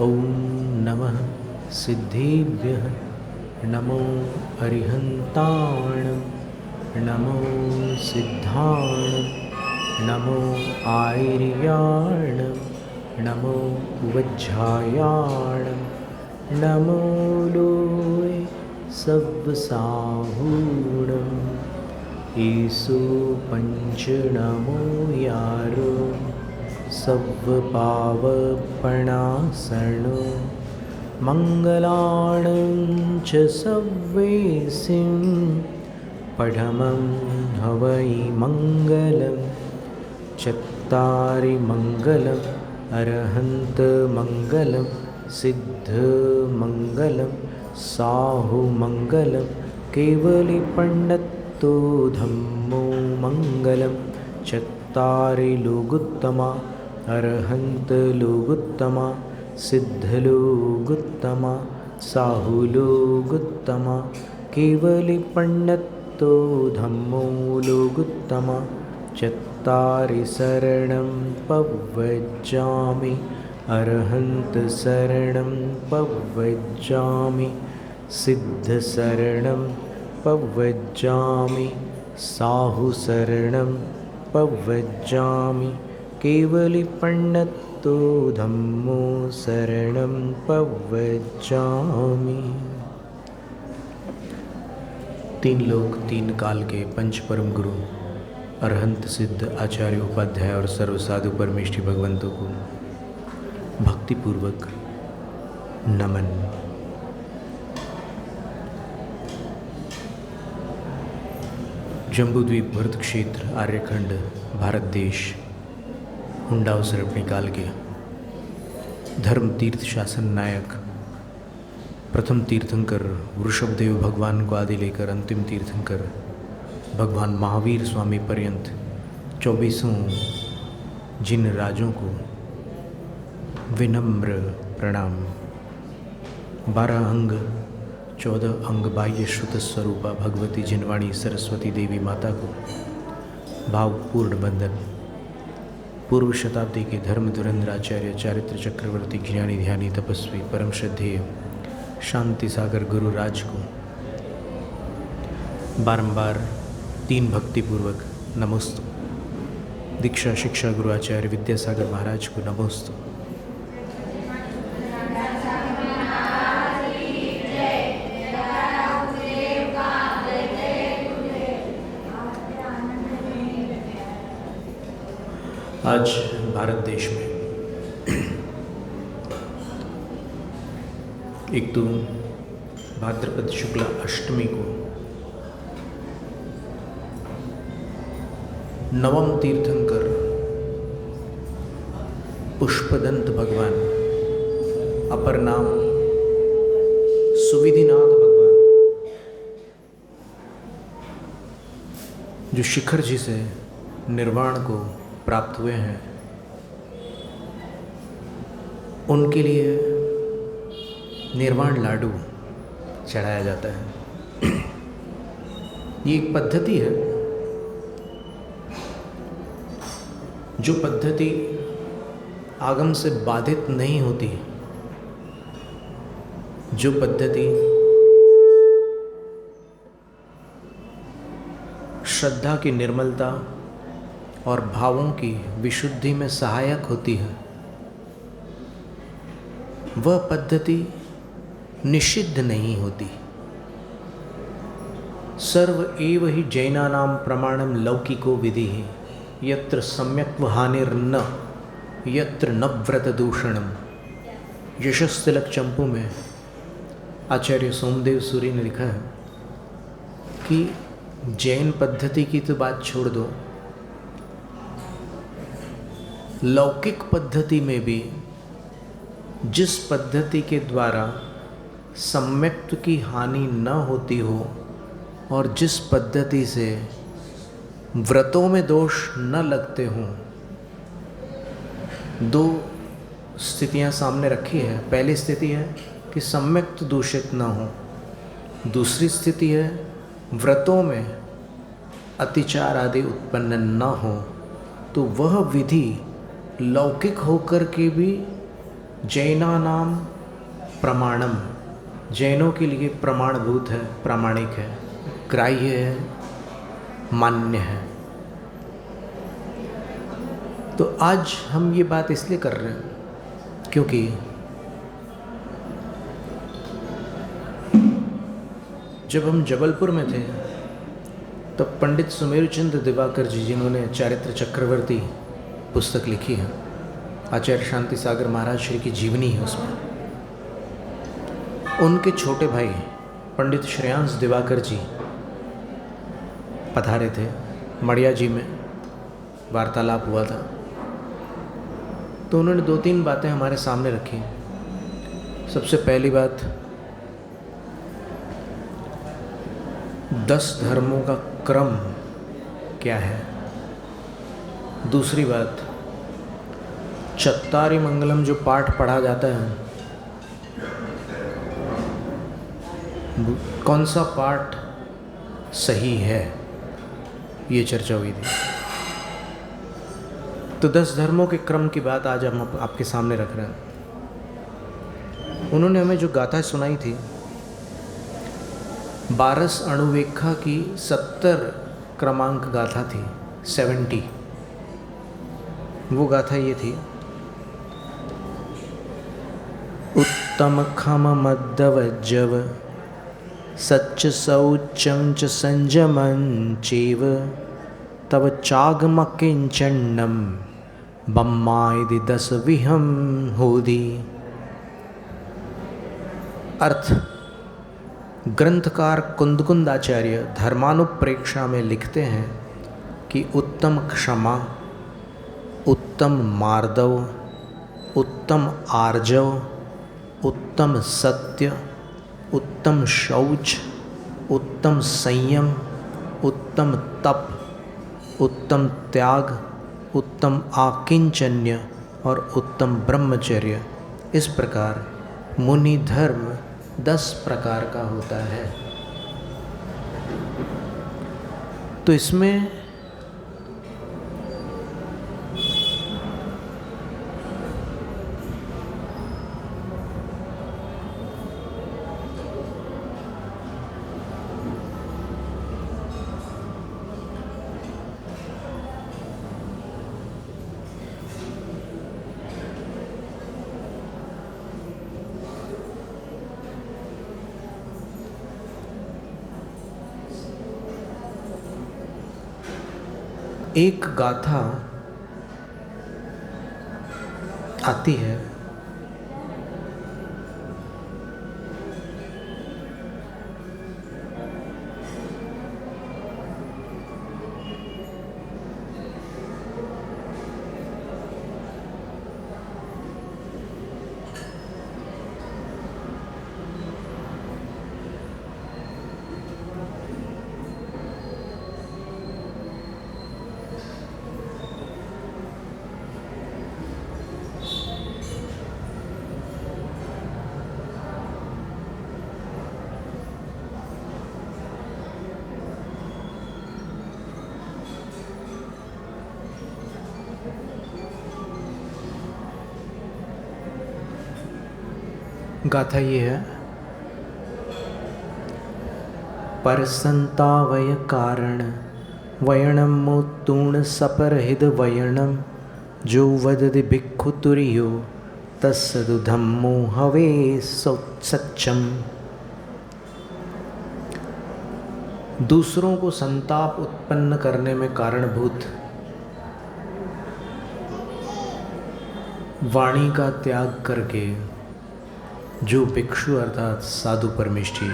ॐ नमः सिद्धेभ्यः नमो अरिहन्ताण नमो सिद्धाण नमो आयर्याण नमो वज्झायाण नमो लोय सब्साहूण ईसु पंच नमो यारो सब पावपणासण मंगलाणं च सव्वेसिं पठमं हवै मंगलं चत्तारि मंगलम् अरहंत मंगलं सिद्ध मंगलं साहु मंगलं केवली पंडितो धम्मो मंगलं चत्तारि लोगुत्तमा अरहंत लोगुत्तमा सिद्ध लोगुत्तमा साहु लोगुत्तमा केवली पंडितो धम्मो लोगुत्तमा चत्तारि शरणं पव्वज्जामि अरहंत शरणं पव्वज्जामि सिद्ध शरणं पव्वज्जामि साहु शरणं पव्वज्जामि केवली पंडितो धम्मो शरणं पव्वज्जामि। तीन लोक तीन काल के पंच परम गुरु अरहंत सिद्ध आचार्य उपाध्याय और सर्व साधु परमेष्ठी भगवंतों को भक्तिपूर्वक नमन। जम्बूद्वीप भरत क्षेत्र आर्यखंड भारत देश हुंडा सरपणी काल के धर्म तीर्थ शासन नायक प्रथम तीर्थंकर वृषभदेव भगवान को आदि लेकर अंतिम तीर्थंकर भगवान महावीर स्वामी पर्यंत 24 जिन राजों को विनम्र प्रणाम। 12 अंग 14 अंग बाह्य श्रुत स्वरूपा भगवती जिनवाणी सरस्वती देवी माता को भावपूर्ण वंदन। पूर्व शताब्दी के धर्म धुरंधराचार्य चारित्र चक्रवर्ती ज्ञानी ध्यानी तपस्वी परम श्रद्धेय शांति सागर गुरु राज को बारंबार तीन भक्तिपूर्वक नमोस्तु। दीक्षा शिक्षा गुरु आचार्य विद्यासागर महाराज को नमोस्तु। आज भारत देश में एक तो भाद्रपद शुक्ला अष्टमी को नवम तीर्थंकर पुष्पदंत भगवान अपर नाम सुविधिनाथ भगवान जो शिखर जी से निर्वाण को प्राप्त हुए हैं उनके लिए निर्वाण लाडू चढ़ाया जाता है। ये एक पद्धति है जो पद्धति आगम से बाधित नहीं होती, जो पद्धति श्रद्धा की निर्मलता और भावों की विशुद्धि में सहायक होती है, वह पद्धति निषिद्ध नहीं होती। सर्व एव हि जैनानां प्रमाणम लौकिको विधि यत्र सम्यक् हानिर्न यत्र न व्रत दूषणम। यशस्तिलक चंपू में आचार्य सोमदेव सूरी ने लिखा है कि जैन पद्धति की तो बात छोड़ दो, लौकिक पद्धति में भी जिस पद्धति के द्वारा सम्यक्त की हानि न होती हो और जिस पद्धति से व्रतों में दोष न लगते हों, दो स्थितियां सामने रखी है। पहली स्थिति है कि सम्यक्त दूषित न हो, दूसरी स्थिति है व्रतों में अतिचार आदि उत्पन्न न हो। तो वह विधि लौकिक होकर के भी जैनानाम प्रमाणम, जैनों के लिए प्रमाणभूत है, प्रामाणिक है, ग्राह्य है, मान्य है। तो आज हम ये बात इसलिए कर रहे हैं क्योंकि जब हम जबलपुर में थे तो पंडित सुमेरुचंद्र दिवाकर जी, जिन्होंने चारित्र चक्रवर्ती पुस्तक लिखी है, आचार्य शांति सागर महाराज श्री की जीवनी है उसमें, उनके छोटे भाई पंडित श्रेयांश दिवाकर जी पधारे थे। मड़िया जी में वार्तालाप हुआ था, तो उन्होंने 2-3 बातें हमारे सामने रखी। सबसे पहली बात, 10 धर्मों का क्रम क्या है। दूसरी बात, चत्तारी मंगलम जो पाठ पढ़ा जाता है, कौन सा पाठ सही है, ये चर्चा हुई थी। तो 10 धर्मों के क्रम की बात आज हम आपके सामने रख रहे हैं। उन्होंने हमें जो गाथा सुनाई थी, 12 अणुवेखा की 70 क्रमांक गाथा थी, 70। वो गाथा ये थी, उत्तम खम मद्दवज्जव सच्च शौचं च संयमं चैव तव चागमकिंचन्नं बम्मायदि 10 विहं होदि। अर्थ, ग्रंथकार कुंदकुंदाचार्य धर्मानुप्रेक्षा में लिखते हैं कि उत्तम क्षमा, उत्तम मार्दव, उत्तम आर्जव, उत्तम सत्य, उत्तम शौच, उत्तम संयम, उत्तम तप, उत्तम त्याग, उत्तम आकिंचन्य और उत्तम ब्रह्मचर्य, इस प्रकार मुनि धर्म 10 प्रकार का होता है। तो इसमें एक गाथा आती है, गाथा ये है, परसंतावय कारण वयणम मोत्तूर्ण सपरहिद वयणम जो वदति भिक्खु तुरियो तस्सदु धम्मो हवे सच्चम। दूसरों को संताप उत्पन्न करने में कारणभूत वाणी का त्याग करके जो भिक्षु अर्थात साधु परमेष्ठी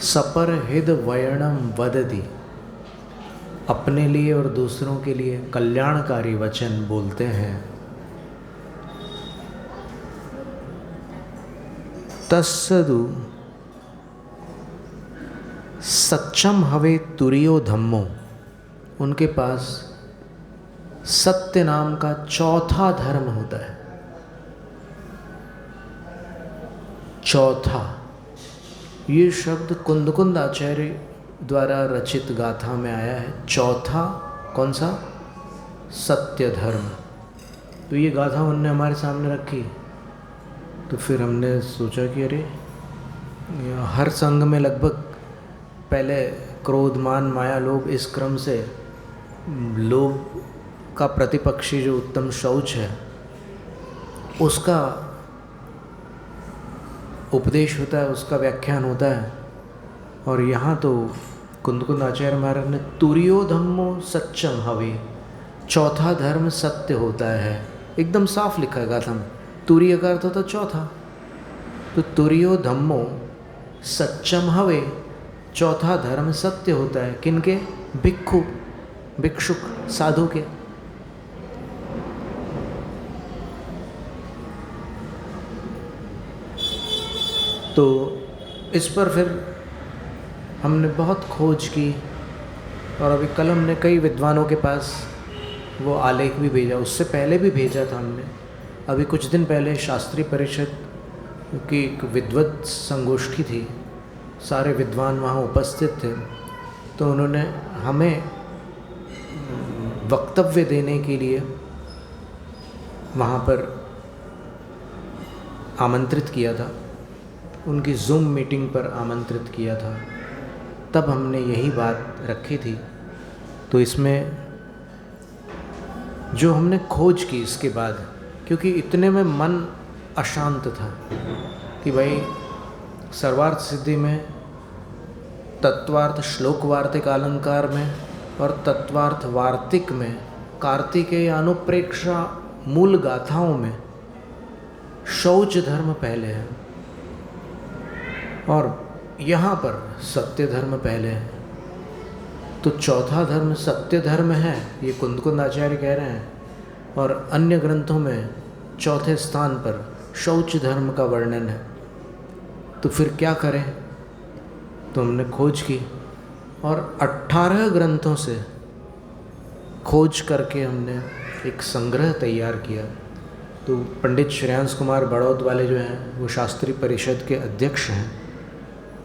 सपरहिद वयणम वदति, अपने लिए और दूसरों के लिए कल्याणकारी वचन बोलते हैं, तस्सदु सच्चम हवे तुरियो धम्मो, उनके पास सत्य नाम का चौथा धर्म होता है। चौथा, ये शब्द कुंदकुंद आचार्य द्वारा रचित गाथा में आया है। चौथा कौन सा? सत्य धर्म। तो ये गाथा उनने हमारे सामने रखी। तो फिर हमने सोचा कि अरे हर संघ में लगभग पहले क्रोध मान माया लोभ, इस क्रम से लोभ का प्रतिपक्षी जो उत्तम शौच है उसका उपदेश होता है, उसका व्याख्यान होता है। और यहाँ तो कुंद आचार्य महाराज ने तुरियो धम्मो सच्चम हवे, चौथा धर्म सत्य होता है, एकदम साफ लिखा है गाथा में। तुरीय का अर्थ होता चौथा, तो तुरियो धम्मो सच्चम हवे, चौथा धर्म सत्य होता है। किनके? भिक्षु, भिक्षुक, साधु के। तो इस पर फिर हमने बहुत खोज की और अभी कल हमने कई विद्वानों के पास वो आलेख भी भेजा, उससे पहले भी भेजा था हमने। अभी कुछ दिन पहले शास्त्रीय परिषद की एक विद्वत संगोष्ठी थी, सारे विद्वान वहाँ उपस्थित थे। तो उन्होंने हमें वक्तव्य देने के लिए वहाँ पर आमंत्रित किया था, उनकी जूम मीटिंग पर आमंत्रित किया था। तब हमने यही बात रखी थी। तो इसमें जो हमने खोज की इसके बाद, क्योंकि इतने में मन अशांत था कि भाई सर्वार्थ सिद्धि में, तत्वार्थ श्लोक वार्तिक अलंकार में और तत्वार्थ वार्तिक में, कार्तिकेय अनुप्रेक्षा मूल गाथाओं में शौच धर्म पहले है और यहाँ पर सत्य धर्म पहले है। तो चौथा धर्म सत्य धर्म है, ये कुंद आचार्य कह रहे हैं, और अन्य ग्रंथों में चौथे स्थान पर शौच धर्म का वर्णन है। तो फिर क्या करें? तो हमने खोज की और 18 ग्रंथों से खोज करके हमने एक संग्रह तैयार किया। तो पंडित श्रेयांश कुमार बड़ौद वाले जो हैं, वो शास्त्रीय परिषद के अध्यक्ष हैं,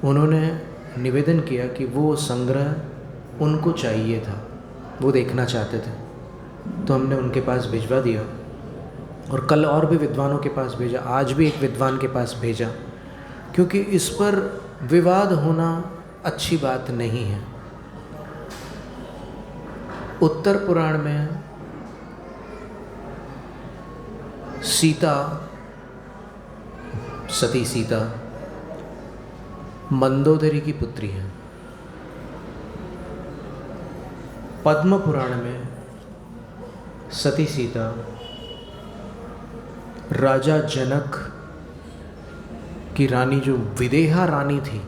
उन्होंने निवेदन किया कि वो संग्रह उनको चाहिए था, वो देखना चाहते थे। तो हमने उनके पास भिजवा दिया और कल और भी विद्वानों के पास भेजा, आज भी एक विद्वान के पास भेजा, क्योंकि इस पर विवाद होना अच्छी बात नहीं है। उत्तर पुराण में सीता, सती सीता मंदोदरी की पुत्री है। पद्म पुराण में सती सीता राजा जनक की रानी जो विदेहा रानी थी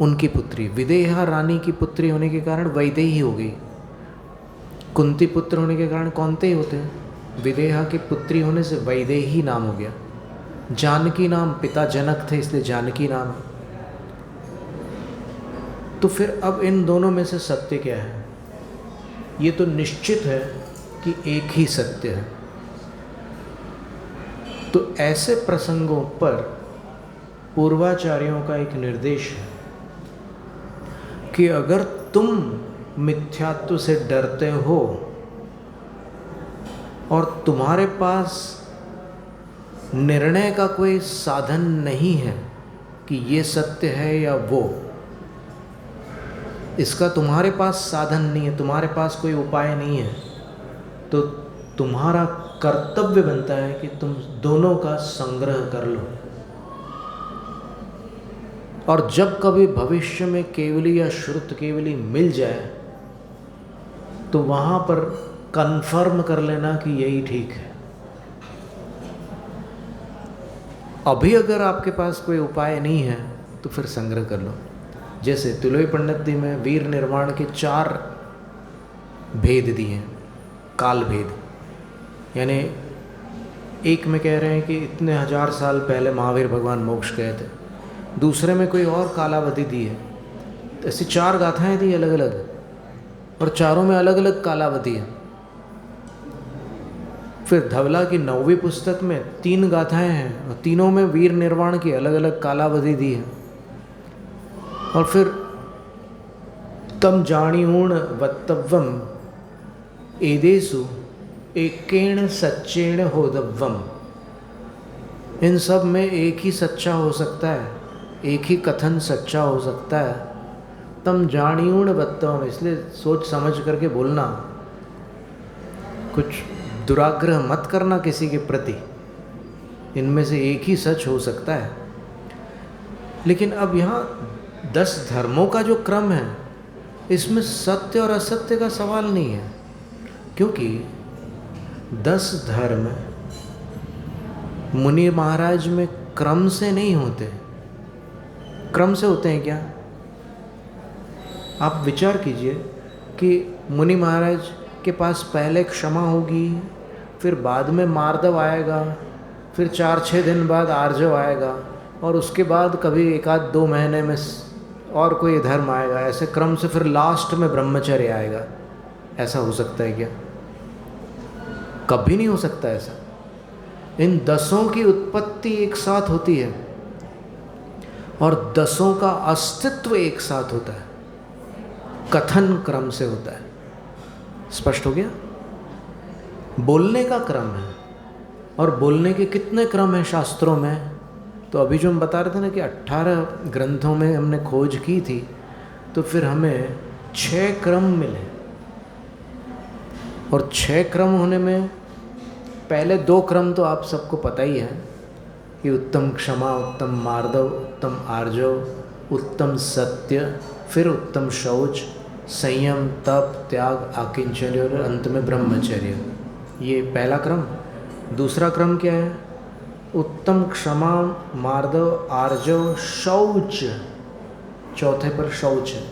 उनकी पुत्री। विदेहा रानी की पुत्री होने के कारण वैदेही हो गई। कुंती पुत्र होने के कारण कौनते ही होते हैं, विदेहा की पुत्री होने से वैदेही नाम हो गया। जानकी नाम, पिता जनक थे इसलिए जानकी नाम। तो फिर अब इन दोनों में से सत्य क्या है? ये तो निश्चित है कि एक ही सत्य है। तो ऐसे प्रसंगों पर पूर्वाचार्यों का एक निर्देश है कि अगर तुम मिथ्यात्व से डरते हो और तुम्हारे पास निर्णय का कोई साधन नहीं है कि ये सत्य है या वो, इसका तुम्हारे पास साधन नहीं है, तुम्हारे पास कोई उपाय नहीं है, तो तुम्हारा कर्तव्य बनता है कि तुम दोनों का संग्रह कर लो। और जब कभी भविष्य में केवली या श्रुत केवली मिल जाए तो वहाँ पर कन्फर्म कर लेना कि यही ठीक है। अभी अगर आपके पास कोई उपाय नहीं है तो फिर संग्रह कर लो। जैसे तुलवी पंडित जी में वीर निर्माण के 4 भेद दिए हैं, काल भेद। यानी एक में कह रहे हैं कि इतने 1000 साल पहले महावीर भगवान मोक्ष गए थे, दूसरे में कोई और कालावधि दी है। तो ऐसी 4 गाथाएं दी अलग अलग, और चारों में अलग अलग कालावधि है। फिर धवला की 9वीं पुस्तक में 3 गाथाएं हैं और तीनों में वीर निर्वाण की अलग अलग कालावधि दी है। और फिर तम जाणीऊण वत्तव्यम एदेषु एकेण सच्चेण होदव्वम। इन सब में एक ही सच्चा हो सकता है, एक ही कथन सच्चा हो सकता है। तम जानियूण बत्तम, इसलिए सोच समझ करके बोलना, कुछ दुराग्रह मत करना किसी के प्रति। इनमें से एक ही सच हो सकता है। लेकिन अब यहाँ 10 धर्मों का जो क्रम है, इसमें सत्य और असत्य का सवाल नहीं है, क्योंकि 10 धर्म मुनि महाराज में क्रम से नहीं होते। क्रम से होते हैं क्या? आप विचार कीजिए कि मुनि महाराज के पास पहले क्षमा होगी, फिर बाद में मार्दव आएगा, फिर 4-6 दिन बाद आर्जव आएगा, और उसके बाद कभी 1-2 महीने में और कोई धर्म आएगा। ऐसे क्रम से फिर लास्ट में ब्रह्मचर्य आएगा। ऐसा हो सकता है क्या? कभी नहीं हो सकता ऐसा। इन 10 की उत्पत्ति एक साथ होती है और 10 का अस्तित्व एक साथ होता है, कथन क्रम से होता है। स्पष्ट हो गया? बोलने का क्रम है, और बोलने के कितने क्रम हैं शास्त्रों में? तो अभी जो हम बता रहे थे ना कि 18 ग्रंथों में हमने खोज की थी, तो फिर हमें 6 क्रम मिले। और 6 क्रम होने में पहले 2 क्रम तो आप सबको पता ही है कि उत्तम क्षमा, उत्तम मार्दव, उत्तम आर्जव, उत्तम सत्य, फिर उत्तम शौच, संयम, तप, त्याग, आकिंचन और अंत में ब्रह्मचर्य। ये पहला क्रम। दूसरा क्रम क्या है? उत्तम क्षमा, मार्दव, आर्जव, शौच, चौथे पर शौच है,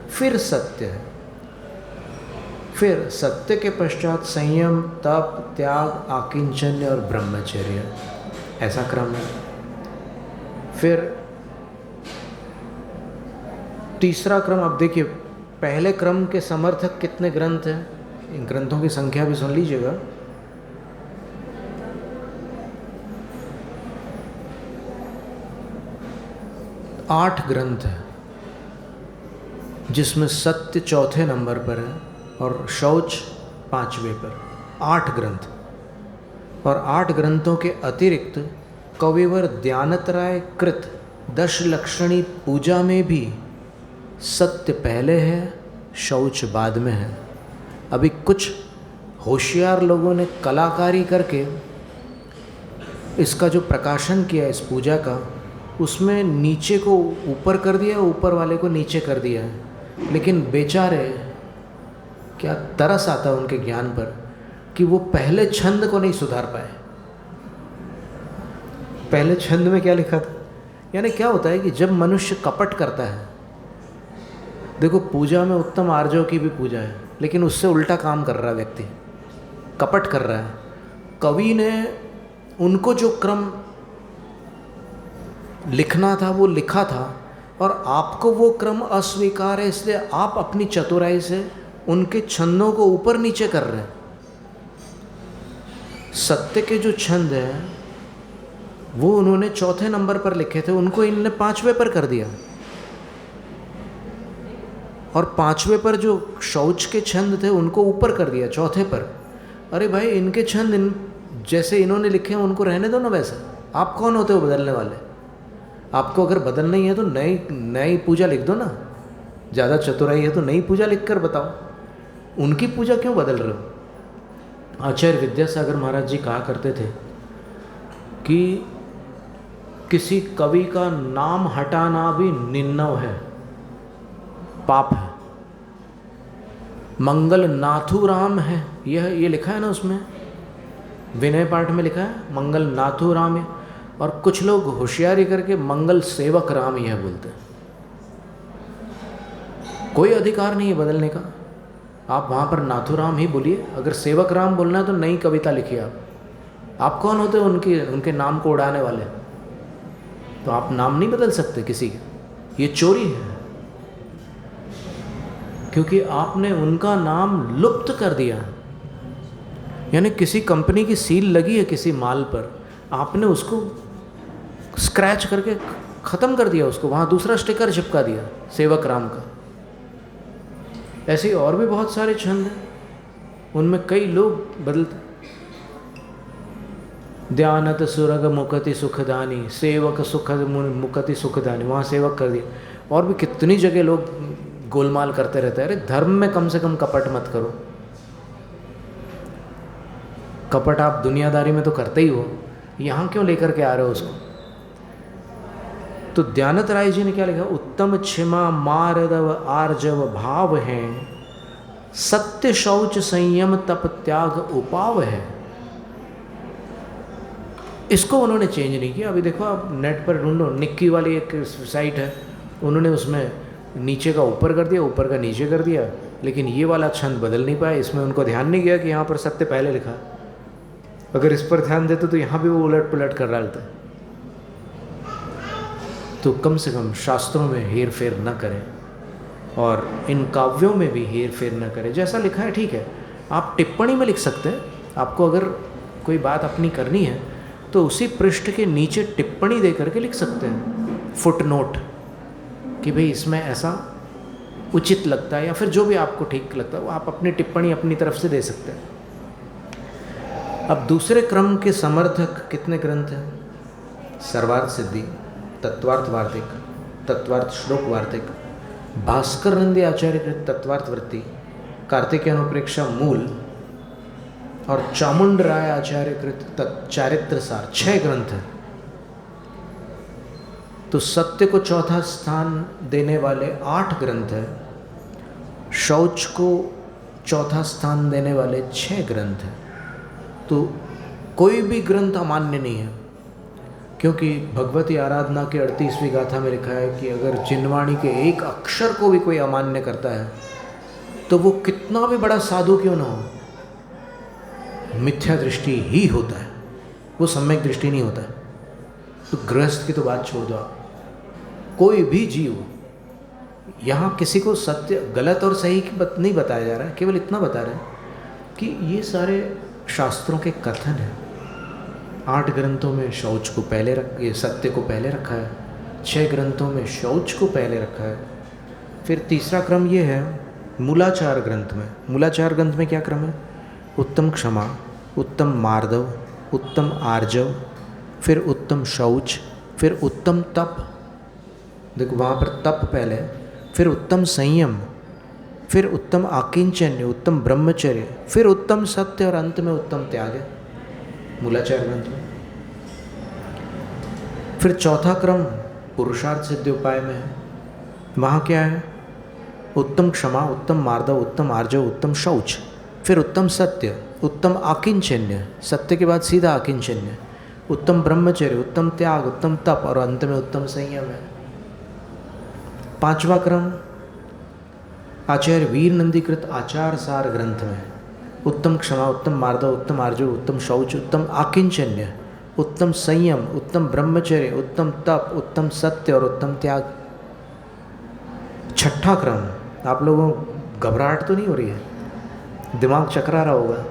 फिर सत्य है, फिर सत्य के पश्चात संयम, तप, त्याग, आकिंचन्य और ब्रह्मचर्य। ऐसा क्रम है। फिर तीसरा क्रम, अब देखिए पहले क्रम के समर्थक कितने ग्रंथ हैं, इन ग्रंथों की संख्या भी सुन लीजिएगा। 8 ग्रंथ है, जिसमें सत्य चौथे नंबर पर है और शौच 5वें पर। 8 ग्रंथ। और 8 ग्रंथों के अतिरिक्त कविवर दयानतराय कृत 10 लक्षणी पूजा में भी सत्य पहले है, शौच बाद में है। अभी कुछ होशियार लोगों ने कलाकारी करके इसका जो प्रकाशन किया इस पूजा का, उसमें नीचे को ऊपर कर दिया, ऊपर वाले को नीचे कर दिया है। लेकिन बेचारे, क्या तरस आता है उनके ज्ञान पर कि वो पहले छंद को नहीं सुधार पाए। पहले छंद में क्या लिखा था? यानी क्या होता है कि जब मनुष्य कपट करता है, देखो पूजा में उत्तम आर्जव की भी पूजा है, लेकिन उससे उल्टा काम कर रहा है व्यक्ति, कपट कर रहा है। कवि ने उनको जो क्रम लिखना था वो लिखा था, और आपको वो क्रम अस्वीकार है, इसलिए आप अपनी चतुराई से उनके छंदों को ऊपर नीचे कर रहे हैं। सत्य के जो छंद हैं वो उन्होंने चौथे नंबर पर लिखे थे, उनको इनने 5वें पर कर दिया। और 5वें पर जो शौच के छंद थे उनको ऊपर कर दिया, चौथे पर। अरे भाई, इनके छंद जैसे इन्होंने लिखे हैं उनको रहने दो ना वैसे। आप कौन होते हो बदलने वाले? आपको अगर बदलना ही है तो नई पूजा लिख दो ना। ज़्यादा चतुराई है तो नई पूजा लिख कर बताओ, उनकी पूजा क्यों बदल रहे हो? आचार्य विद्यासागर महाराज जी कहा करते थे कि किसी कवि का नाम हटाना भी निन्नव है, पाप है। मंगल नाथुराम है, ये लिखा है ना उसमें, विनय पाठ में लिखा है मंगल नाथुराम है। और कुछ लोग होशियारी करके मंगल सेवक राम यह बोलते हैं। कोई अधिकार नहीं है बदलने का, आप वहाँ पर नाथुराम ही बोलिए। अगर सेवक राम बोलना है तो नई कविता लिखिए। आप कौन होते हो उनके नाम को उड़ाने वाले? तो आप नाम नहीं बदल सकते किसी के, ये चोरी है, क्योंकि आपने उनका नाम लुप्त कर दिया। यानी किसी कंपनी की सील लगी है किसी माल पर, आपने उसको स्क्रैच करके ख़त्म कर दिया, उसको वहाँ दूसरा स्टिकर चिपका दिया सेवक राम का। ऐसे और भी बहुत सारे छंद हैं, उनमें कई लोग बदलते। ध्यानत सुरग मुकति सुखदानी, सेवक सुख मुकति सुखदानी, वहाँ सेवक कर दिया। और भी कितनी जगह लोग गोलमाल करते रहते हैं। अरे धर्म में कम से कम कपट मत करो। कपट आप दुनियादारी में तो करते ही हो, यहाँ क्यों लेकर के आ रहे हो उसको। तो दयानंद राय जी ने क्या लिखा, उत्तम क्षमा मार्दव आर्जव भाव है, सत्य शौच संयम तप त्याग उपाव है। इसको उन्होंने चेंज नहीं किया। अभी देखो आप नेट पर ढूंढो, निक्की वाली एक साइट है, उन्होंने उसमें नीचे का ऊपर कर दिया, ऊपर का नीचे कर दिया, लेकिन ये वाला छंद बदल नहीं पाया। इसमें उनको ध्यान नहीं गया कि यहाँ पर सत्य पहले लिखा। अगर इस पर ध्यान देते तो यहाँ भी वो उलट पुलट कर डालते। तो कम से कम शास्त्रों में हेर फेर न करें और इन काव्यों में भी हेर फेर न करें। जैसा लिखा है ठीक है, आप टिप्पणी में लिख सकते हैं। आपको अगर कोई बात अपनी करनी है तो उसी पृष्ठ के नीचे टिप्पणी दे करके लिख सकते हैं, फुट नोट, कि भाई इसमें ऐसा उचित लगता है, या फिर जो भी आपको ठीक लगता है वो आप अपनी टिप्पणी अपनी तरफ से दे सकते हैं। अब दूसरे क्रम के समर्थक कितने ग्रंथ हैं? सर्वार्थ सिद्धि, तत्वार्थ वार्तिक, तत्वार्थ श्लोक वार्तिक, भास्कर नंदी आचार्य कृत तत्वार्थ वृत्ति, कार्तिकेय अनुप्रेक्षा मूल और चामुंड राय आचार्य कृत चारित्र सार, 6 ग्रंथ हैं। तो सत्य को चौथा स्थान देने वाले 8 ग्रंथ हैं, शौच को चौथा स्थान देने वाले 6 ग्रंथ हैं। तो कोई भी ग्रंथ अमान्य नहीं है, क्योंकि भगवती आराधना के 38वीं गाथा में लिखा है कि अगर जिनवाणी के एक अक्षर को भी कोई अमान्य करता है तो वो कितना भी बड़ा साधु क्यों ना हो, मिथ्या दृष्टि ही होता है, वो सम्यक दृष्टि नहीं होता है। तो गृहस्थ की तो बात छोड़ दो आप, कोई भी जीव, यहाँ किसी को सत्य गलत और सही की बात नहीं बताया जा रहा है, केवल इतना बता रहे हैं कि ये सारे शास्त्रों के कथन हैं। 8 ग्रंथों में शौच को पहले ये सत्य को पहले रखा है, 6 ग्रंथों में शौच को पहले रखा है। फिर तीसरा क्रम ये है मूलाचार ग्रंथ में। मूलाचार ग्रंथ में क्या क्रम है? उत्तम क्षमा, उत्तम मार्दव, उत्तम आर्जव, फिर उत्तम शौच, फिर उत्तम तप, देखो वहाँ पर तप पहले, फिर उत्तम संयम, फिर उत्तम आकिंचन्य, उत्तम ब्रह्मचर्य, फिर उत्तम सत्य और अंत में उत्तम त्याग है मूलाचार ग्रंथ में। फिर चौथा क्रम पुरुषार्थ सिद्धि उपाय में है। वहाँ क्या है? उत्तम क्षमा, उत्तम मार्दव, उत्तम आर्जव, उत्तम शौच, फिर उत्तम सत्य, उत्तम आकिंचन्य, सत्य के बाद सीधा आकिंचन्य, उत्तम ब्रह्मचर्य, उत्तम त्याग, उत्तम तप और अंत में उत्तम संयम है। 5वां क्रम आचार्य वीर नंदीकृत आचार सार ग्रंथ में उत्तम क्षमा, उत्तम मार्दव, उत्तम आर्जव, उत्तम शौच, उत्तम आकिंचन्य, उत्तम संयम, उत्तम ब्रह्मचर्य, उत्तम तप, उत्तम सत्य और उत्तम त्याग। 6ठा क्रम, आप लोगों को घबराहट तो नहीं हो रही है? दिमाग चकरा रहा होगा।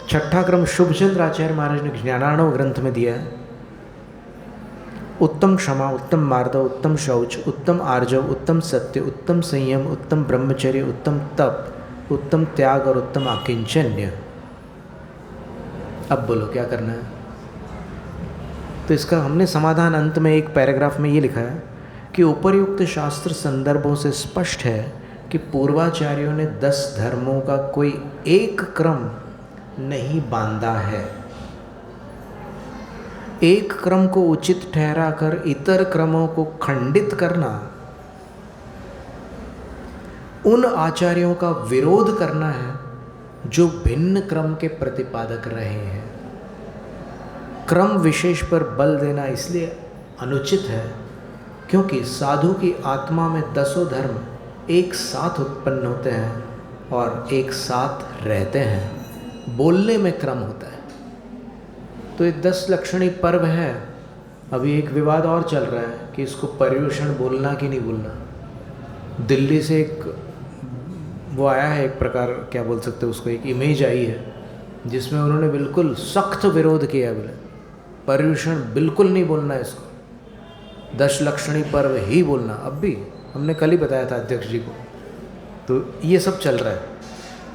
6ठा क्रम शुभचंद्र आचार्य महाराज ने ज्ञानार्णव ग्रंथ में दिया है। उत्तम क्षमा, उत्तम मार्दव, उत्तम शौच, उत्तम आर्जव, उत्तम सत्य, उत्तम संयम, उत्तम ब्रह्मचर्य, उत्तम तप, उत्तम त्याग और उत्तम आकिंचन्य। अब बोलो क्या करना है? तो इसका हमने समाधान अंत में एक पैराग्राफ में ये लिखा है कि उपर्युक्त शास्त्र संदर्भों से स्पष्ट है कि पूर्वाचार्यों ने 10 धर्मों का कोई एक क्रम नहीं बांधा है। एक क्रम को उचित ठहराकर इतर क्रमों को खंडित करना उन आचार्यों का विरोध करना है जो भिन्न क्रम के प्रतिपादक रहे हैं। क्रम विशेष पर बल देना इसलिए अनुचित है क्योंकि साधु की आत्मा में 10 धर्म एक साथ उत्पन्न होते हैं और एक साथ रहते हैं। बोलने में क्रम होता है। तो ये 10 लक्षणी पर्व है। अभी एक विवाद और चल रहा है कि इसको पर्युषण बोलना कि नहीं बोलना। दिल्ली से एक वो आया है, एक प्रकार क्या बोल सकते हैं उसको, एक इमेज आई है जिसमें उन्होंने बिल्कुल सख्त विरोध किया। बोले पर्युषण बिल्कुल नहीं बोलना है, इसको 10 लक्षणी पर्व ही बोलना। अब भी हमने कल ही बताया था अध्यक्ष जी को। तो ये सब चल रहा है।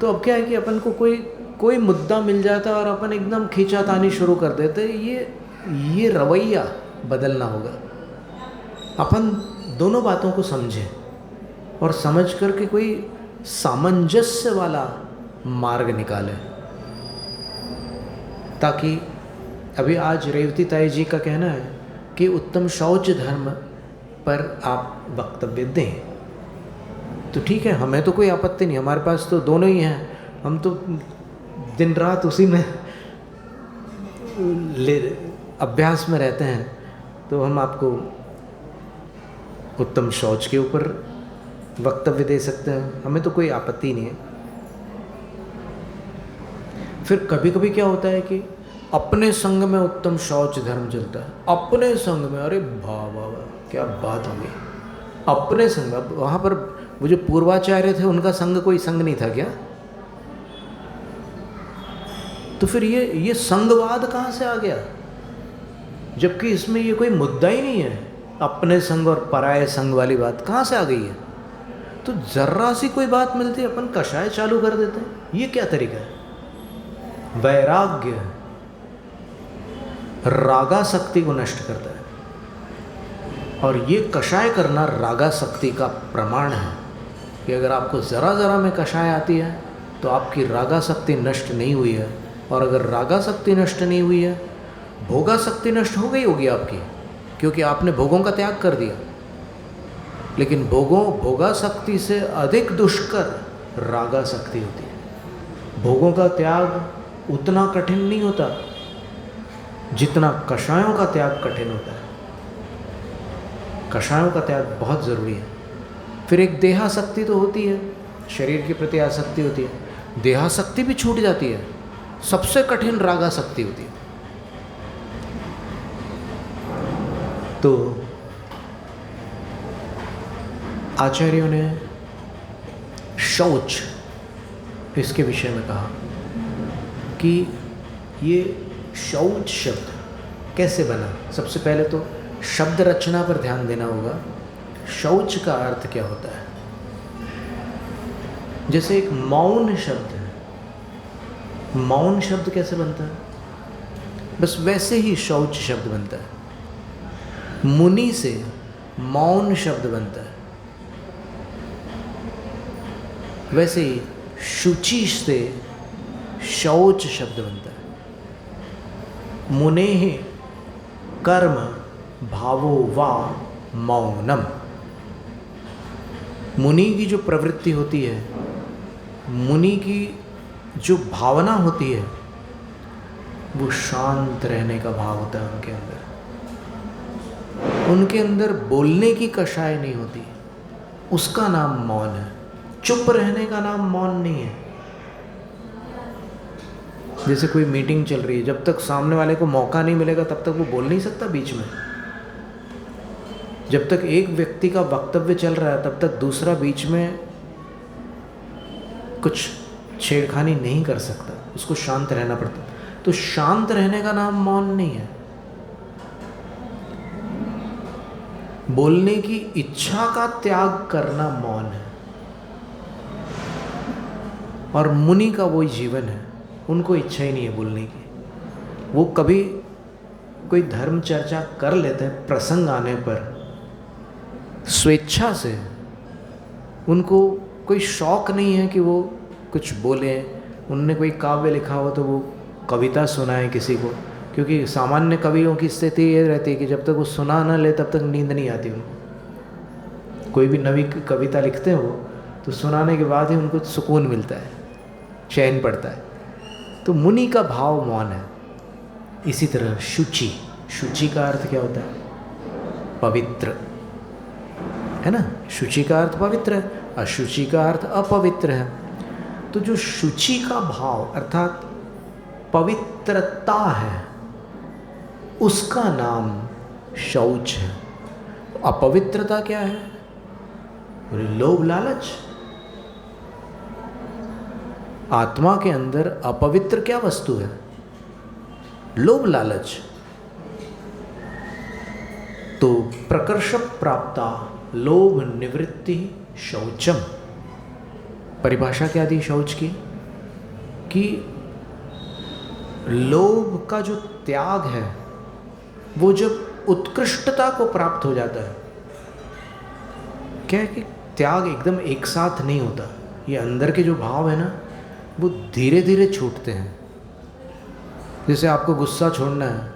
तो अब क्या है कि अपन को कोई कोई मुद्दा मिल जाता है और अपन एकदम खींचातानी शुरू कर देते। ये रवैया बदलना होगा। अपन दोनों बातों को समझें और समझ करके कोई सामंजस्य वाला मार्ग निकालें, ताकि अभी आज रेवती ताई जी का कहना है कि उत्तम शौच धर्म पर आप वक्तव्य दें, तो ठीक है, हमें तो कोई आपत्ति नहीं, हमारे पास तो दोनों ही हैं, हम तो दिन रात उसी में अभ्यास में रहते हैं, तो हम आपको उत्तम शौच के ऊपर वक्तव्य दे सकते हैं, हमें तो कोई आपत्ति नहीं है। फिर कभी कभी क्या होता है कि अपने संग में उत्तम शौच धर्म चलता है, अपने संग में, अरे वाह वाह वाह, क्या बात हो गई, अपने संग में। वहाँ पर वो जो पूर्वाचार्य थे उनका संग कोई संग नहीं था क्या? तो फिर ये संगवाद कहाँ से आ गया, जबकि इसमें ये कोई मुद्दा ही नहीं है। अपने संग और पराये संग वाली बात कहाँ से आ गई है? तो जर्रा सी कोई बात मिलती है अपन कषाय चालू कर देते हैं। ये क्या तरीका है? वैराग्य रागासक्ति को नष्ट करता है, और ये कषाय करना रागासक्ति का प्रमाण है कि अगर आपको ज़रा ज़रा में कषाय आती है तो आपकी रागासक्ति नष्ट नहीं हुई है, और अगर रागासक्ति नष्ट नहीं हुई है, भोगासक्ति नष्ट हो गई होगी आपकी, क्योंकि आपने भोगों का त्याग कर दिया। लेकिन भोगासक्ति से अधिक दुष्कर रागासक्ति होती है। भोगों का त्याग उतना कठिन नहीं होता जितना कषायों का त्याग कठिन होता है। कषायों का त्याग बहुत ज़रूरी है। फिर एक देहासक्ति तो होती है, शरीर के प्रति आसक्ति होती है, देहासक्ति भी छूट जाती है। सबसे कठिन रागासक्ति होती है। तो आचार्यों ने शौच इसके विषय में कहा कि ये शौच शब्द कैसे बना। सबसे पहले तो शब्द रचना पर ध्यान देना होगा। शौच का अर्थ क्या होता है? जैसे एक मौन शब्द है, मौन शब्द कैसे बनता है? बस वैसे ही शौच शब्द बनता है। मुनि से मौन शब्द बनता है, वैसे ही शुचि से शौच शब्द बनता है। मुनेः कर्म भावो वा मौनम। मुनि की जो प्रवृत्ति होती है, मुनि की जो भावना होती है, वो शांत रहने का भाव होता है उनके अंदर। उनके अंदर बोलने की कषाय नहीं होती, उसका नाम मौन है। चुप रहने का नाम मौन नहीं है। जैसे कोई मीटिंग चल रही है, जब तक सामने वाले को मौका नहीं मिलेगा तब तक वो बोल नहीं सकता बीच में। जब तक एक व्यक्ति का वक्तव्य चल रहा है तब तक दूसरा बीच में कुछ छेड़खानी नहीं कर सकता, उसको शांत रहना पड़ता। तो शांत रहने का नाम मौन नहीं है। बोलने की इच्छा का त्याग करना मौन है। और मुनि का वही जीवन है, उनको इच्छा ही नहीं है बोलने की। वो कभी कोई धर्म चर्चा कर लेते हैं प्रसंग आने पर स्वेच्छा से, उनको कोई शौक नहीं है कि वो कुछ बोले। उनने कोई काव्य लिखा हो तो वो कविता सुनाए किसी को, क्योंकि सामान्य कवियों की स्थिति ये रहती है कि जब तक वो सुना ना ले तब तक नींद नहीं आती उनको। कोई भी नवी कविता लिखते हैं वो तो सुनाने के बाद ही उनको सुकून मिलता है, चैन पड़ता है। तो मुनि का भाव मौन है। इसी तरह शुचि, शुचि का अर्थ क्या होता है? पवित्र, है ना। शुचि का अर्थ पवित्र है, अशुचि का अर्थ अपवित्र है। तो जो शुचि का भाव अर्थात पवित्रता है, उसका नाम शौच है। अपवित्रता क्या है? लोभ लालच। आत्मा के अंदर अपवित्र क्या वस्तु है? लोभ लालच। तो प्रकर्ष प्राप्ता लोभ निवृत्ति शौचम। परिभाषा क्या दी शौच की? कि लोभ का जो त्याग है वो जब उत्कृष्टता को प्राप्त हो जाता है, क्या है कि त्याग एकदम एक साथ नहीं होता। ये अंदर के जो भाव है ना वो धीरे धीरे छूटते हैं। जैसे आपको गुस्सा छोड़ना है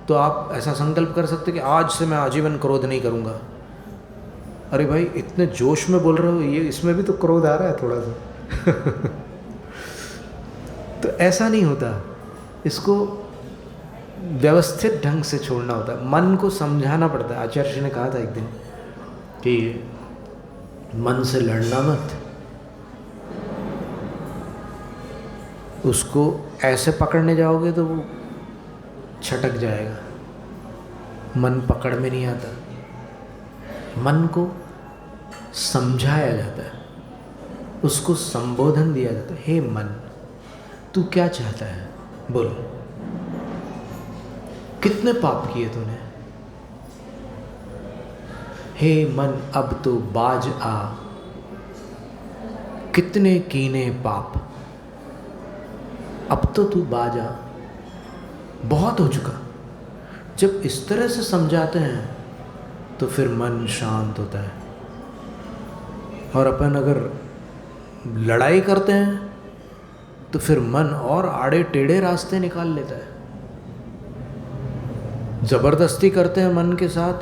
तो आप ऐसा संकल्प कर सकते कि आज से मैं आजीवन क्रोध नहीं करूँगा। अरे भाई इतने जोश में बोल रहे हो, ये इसमें भी तो क्रोध आ रहा है थोड़ा सा। तो ऐसा नहीं होता, इसको व्यवस्थित ढंग से छोड़ना होता है, मन को समझाना पड़ता है। आचार्य जी ने कहा था एक दिन कि मन से लड़ना मत, उसको ऐसे पकड़ने जाओगे तो वो छटक जाएगा, मन पकड़ में नहीं आता। मन को समझाया जाता है, उसको संबोधन दिया जाता है, हे मन तू क्या चाहता है बोल, कितने पाप किए तूने, हे मन अब तो बाज आ, कितने कीने पाप, अब तो तू बाज आ, बहुत हो चुका। जब इस तरह से समझाते हैं तो फिर मन शांत होता है। और अपन अगर लड़ाई करते हैं तो फिर मन और आड़े टेढ़े रास्ते निकाल लेता है। जबरदस्ती करते हैं मन के साथ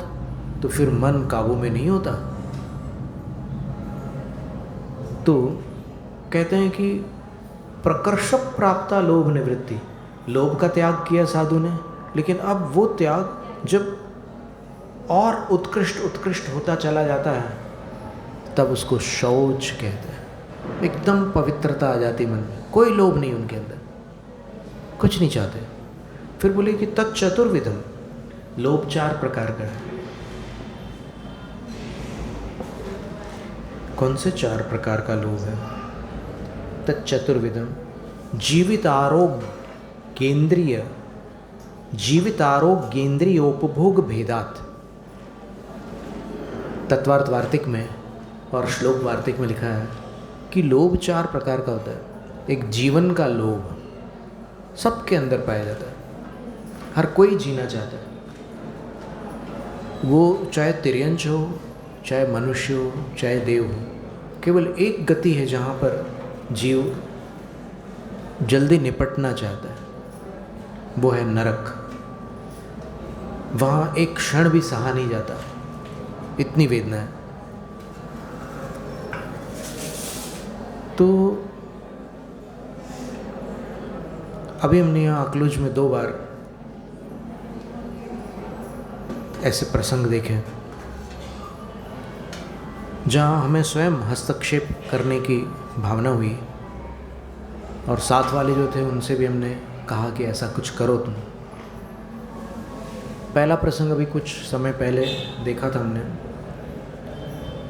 तो फिर मन काबू में नहीं होता। तो कहते हैं कि प्रकर्ष प्राप्ता लोभ निवृत्ति, लोभ का त्याग किया साधु ने, लेकिन अब वो त्याग जब और उत्कृष्ट होता चला जाता है तब उसको शौच कहते हैं। एकदम पवित्रता आ जाती मन में, कोई लोभ नहीं उनके अंदर, कुछ नहीं चाहते। फिर बोले कि तच्चतुर्विधम, लोभ 4 प्रकार का है। कौन से 4 प्रकार का लोभ है? तच्चतुर्विधम जीवितारोग्येंद्रियोपभोग भेदात। तत्वार्थ वार्तिक में और श्लोक वार्तिक में लिखा है कि लोभ 4 प्रकार का होता है। एक जीवन का लोभ सबके अंदर पाया जाता है, हर कोई जीना चाहता है, वो चाहे तिर्यंच हो, चाहे मनुष्य हो, चाहे देव हो। केवल एक गति है जहाँ पर जीव जल्दी निपटना चाहता है, वो है नरक। वहाँ एक क्षण भी सहा नहीं जाता, इतनी वेदना है। तो अभी हमने यहाँ अकलूज में 2 बार ऐसे प्रसंग देखे जहाँ हमें स्वयं हस्तक्षेप करने की भावना हुई, और साथ वाले जो थे उनसे भी हमने कहा कि ऐसा कुछ करो तुम। पहला प्रसंग अभी कुछ समय पहले देखा था हमने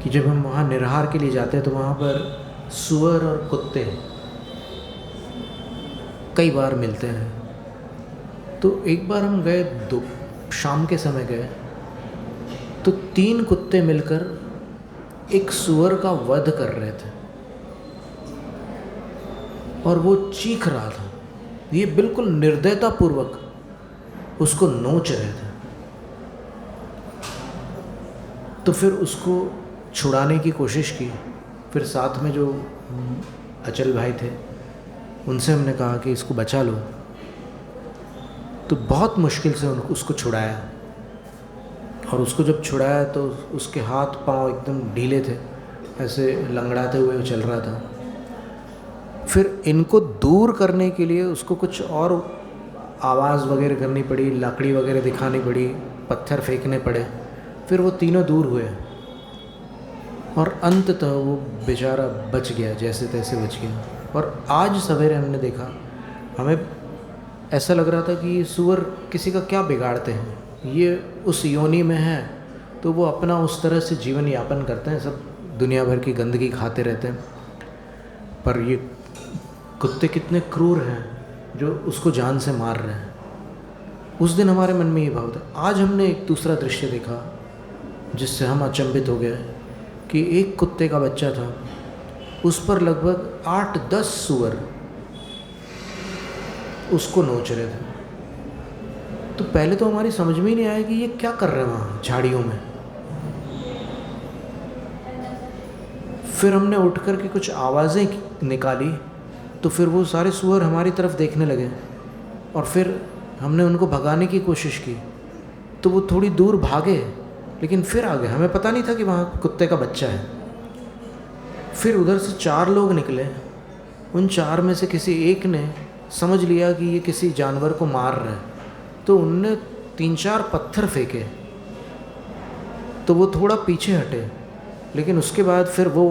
कि जब हम वहाँ निराहार के लिए जाते हैं तो वहाँ पर सूअर और कुत्ते कई बार मिलते हैं। तो एक बार हम गए, शाम के समय गए, तो 3 कुत्ते मिलकर एक सूअर का वध कर रहे थे और वो चीख रहा था। ये बिल्कुल निर्दयतापूर्वक उसको नोच रहे थे। तो फिर उसको छुड़ाने की कोशिश की। फिर साथ में जो अचल भाई थे उनसे हमने कहा कि इसको बचा लो। तो बहुत मुश्किल से उसको छुड़ाया, और उसको जब छुड़ाया तो उसके हाथ पांव एकदम ढीले थे, ऐसे लंगड़ाते हुए चल रहा था। फिर इनको दूर करने के लिए उसको कुछ और आवाज़ वगैरह करनी पड़ी, लकड़ी वगैरह दिखानी पड़ी, पत्थर फेंकने पड़े। फिर वो तीनों दूर हुए और अंततः वो बेचारा बच गया, जैसे तैसे बच गया। और आज सवेरे हमने देखा, हमें ऐसा लग रहा था कि ये सूअर किसी का क्या बिगाड़ते हैं, ये उस योनि में है तो वो अपना उस तरह से जीवन यापन करते हैं, सब दुनिया भर की गंदगी खाते रहते हैं। पर ये कुत्ते कितने क्रूर हैं जो उसको जान से मार रहे हैं। उस दिन हमारे मन में ये भाव था। आज हमने एक दूसरा दृश्य देखा जिससे हम अचंभित हो गए कि एक कुत्ते का बच्चा था, उस पर लगभग 8-10 सूअर उसको नोच रहे थे। तो पहले तो हमारी समझ में ही नहीं आया कि ये क्या कर रहे हैं वहाँ झाड़ियों में। फिर हमने उठ कर के कुछ आवाज़ें निकाली, तो फिर वो सारे सूअर हमारी तरफ देखने लगे और फिर हमने उनको भगाने की कोशिश की, तो वो थोड़ी दूर भागे लेकिन फिर आ गए। हमें पता नहीं था कि वहाँ कुत्ते का बच्चा है। फिर उधर से 4 लोग निकले, उन 4 में से किसी एक ने समझ लिया कि ये किसी जानवर को मार रहे हैं, तो उनने 3-4 पत्थर फेंके, तो वो थोड़ा पीछे हटे। लेकिन उसके बाद फिर वो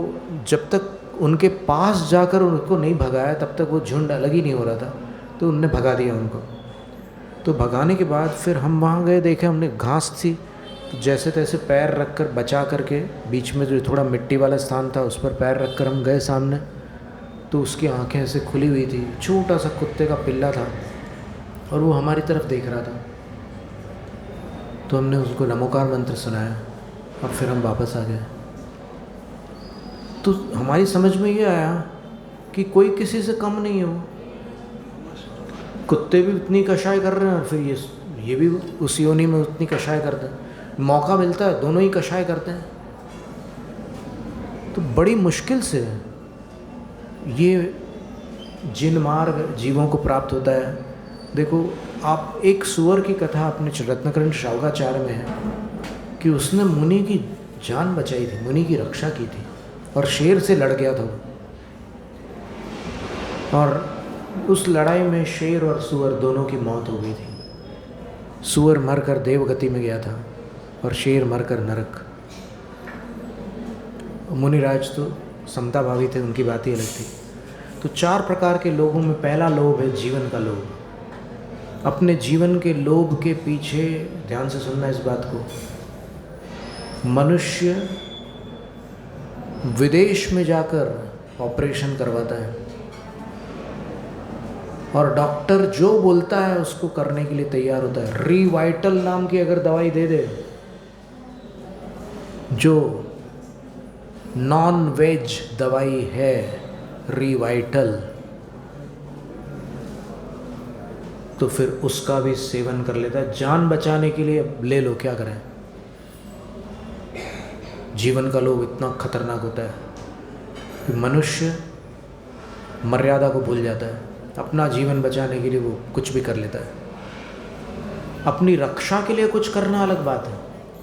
जब तक उनके पास जाकर उनको नहीं भगाया तब तक वो झुंड अलग ही नहीं हो रहा था, तो उनने भगा दिया उनको। तो भगाने के बाद फिर हम वहाँ गए, देखे हमने घास थी, तो जैसे तैसे पैर रख कर बचा करके बीच में जो थोड़ा मिट्टी वाला स्थान था उस पर पैर रख कर हम गए सामने, तो उसकी आंखें ऐसे खुली हुई थी, छोटा सा कुत्ते का पिल्ला था और वो हमारी तरफ देख रहा था। तो हमने उसको नमोकार मंत्र सुनाया और फिर हम वापस आ गए। तो हमारी समझ में ये आया कि कोई किसी से कम नहीं हो, कुत्ते भी उतनी कषाय कर रहे हैं और फिर ये भी उस योनि में उतनी कषाय करते हैं। मौका मिलता है दोनों ही कषाय करते हैं। तो बड़ी मुश्किल से ये जिन मार्ग जीवों को प्राप्त होता है। देखो आप, एक सुअर की कथा अपने रत्नकरण श्रावकाचार्य में है कि उसने मुनि की जान बचाई थी, मुनि की रक्षा की थी और शेर से लड़ गया था। और उस लड़ाई में शेर और सुअर दोनों की मौत हो गई थी। सुअर मरकर देवगति में गया था और शेर मरकर नरक। मुनिराज तो समता भावी थे, उनकी बात ही अलग थी। तो 4 प्रकार के लोगों में पहला लोभ है जीवन का लोभ। अपने जीवन के लोभ के पीछे, ध्यान से सुनना इस बात को, मनुष्य विदेश में जाकर ऑपरेशन करवाता है और डॉक्टर जो बोलता है उसको करने के लिए तैयार होता है। रिवाइटल नाम की अगर दवाई दे दे, जो नॉन वेज दवाई है रिवाइटल, तो फिर उसका भी सेवन कर लेता है। जान बचाने के लिए ले लो, क्या करें। जीवन का लोभ इतना खतरनाक होता है कि मनुष्य मर्यादा को भूल जाता है। अपना जीवन बचाने के लिए वो कुछ भी कर लेता है। अपनी रक्षा के लिए कुछ करना अलग बात है,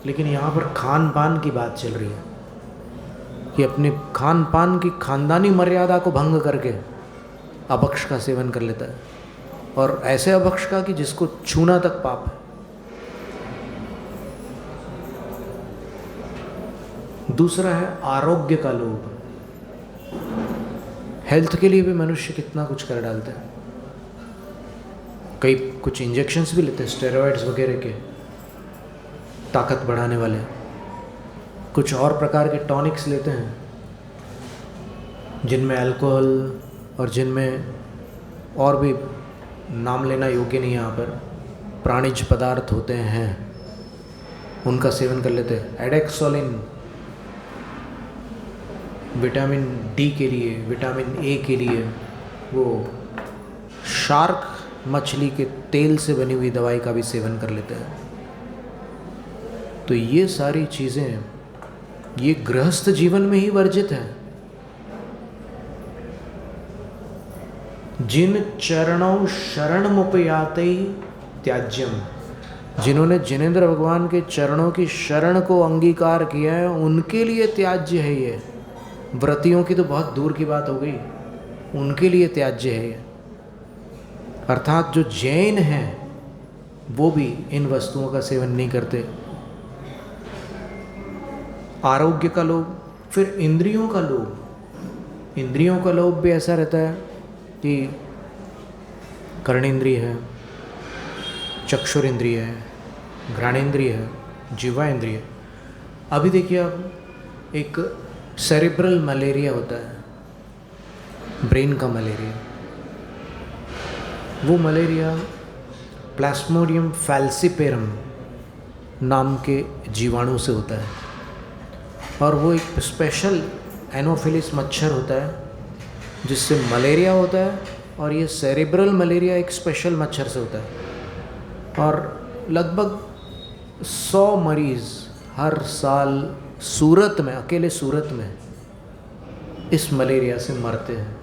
लेकिन यहाँ पर खान पान की बात चल रही है कि अपने खान पान की खानदानी मर्यादा को भंग करके अभक्ष का सेवन कर लेता है, और ऐसे अभक्ष का कि जिसको छूना तक पाप है। दूसरा है आरोग्य का लोभ। हेल्थ के लिए भी मनुष्य कितना कुछ कर डालता है। कई कुछ इंजेक्शन्स भी लेते हैं, स्टेरॉइड्स वगैरह के, ताकत बढ़ाने वाले। कुछ और प्रकार के टॉनिक्स लेते हैं जिनमें अल्कोहल और जिनमें और भी नाम लेना योग्य नहीं है यहाँ पर, प्राणिज पदार्थ होते हैं, उनका सेवन कर लेते हैं। एडेक्सोलिन विटामिन डी के लिए, विटामिन ए के लिए, वो शार्क मछली के तेल से बनी हुई दवाई का भी सेवन कर लेते हैं। तो ये सारी चीज़ें ये गृहस्थ जीवन में ही वर्जित है। जिन चरणों शरणमुपयाते त्याज्यम, जिन्होंने जिनेंद्र भगवान के चरणों की शरण को अंगीकार किया है उनके लिए त्याज्य है ये। व्रतियों की तो बहुत दूर की बात हो गई, उनके लिए त्याज्य है ये। अर्थात जो जैन हैं वो भी इन वस्तुओं का सेवन नहीं करते। आरोग्य का लोभ। फिर इंद्रियों का लोभ। इंद्रियों का लोभ भी ऐसा रहता है कि कर्णेंद्रिय है, चक्षुरेंद्रिय है, घ्राणेंद्रिय है, जिह्वा इंद्रिय। अभी देखिए अब एक सेरेब्रल मलेरिया होता है, ब्रेन का मलेरिया। वो मलेरिया प्लाज्मोडियम फैल्सिपेरम नाम के जीवाणु से होता है, और वो एक स्पेशल एनोफिलिस मच्छर होता है जिससे मलेरिया होता है और ये सेरेब्रल मलेरिया एक स्पेशल मच्छर से होता है और लगभग 100 मरीज़ हर साल सूरत में, अकेले सूरत में इस मलेरिया से मरते हैं।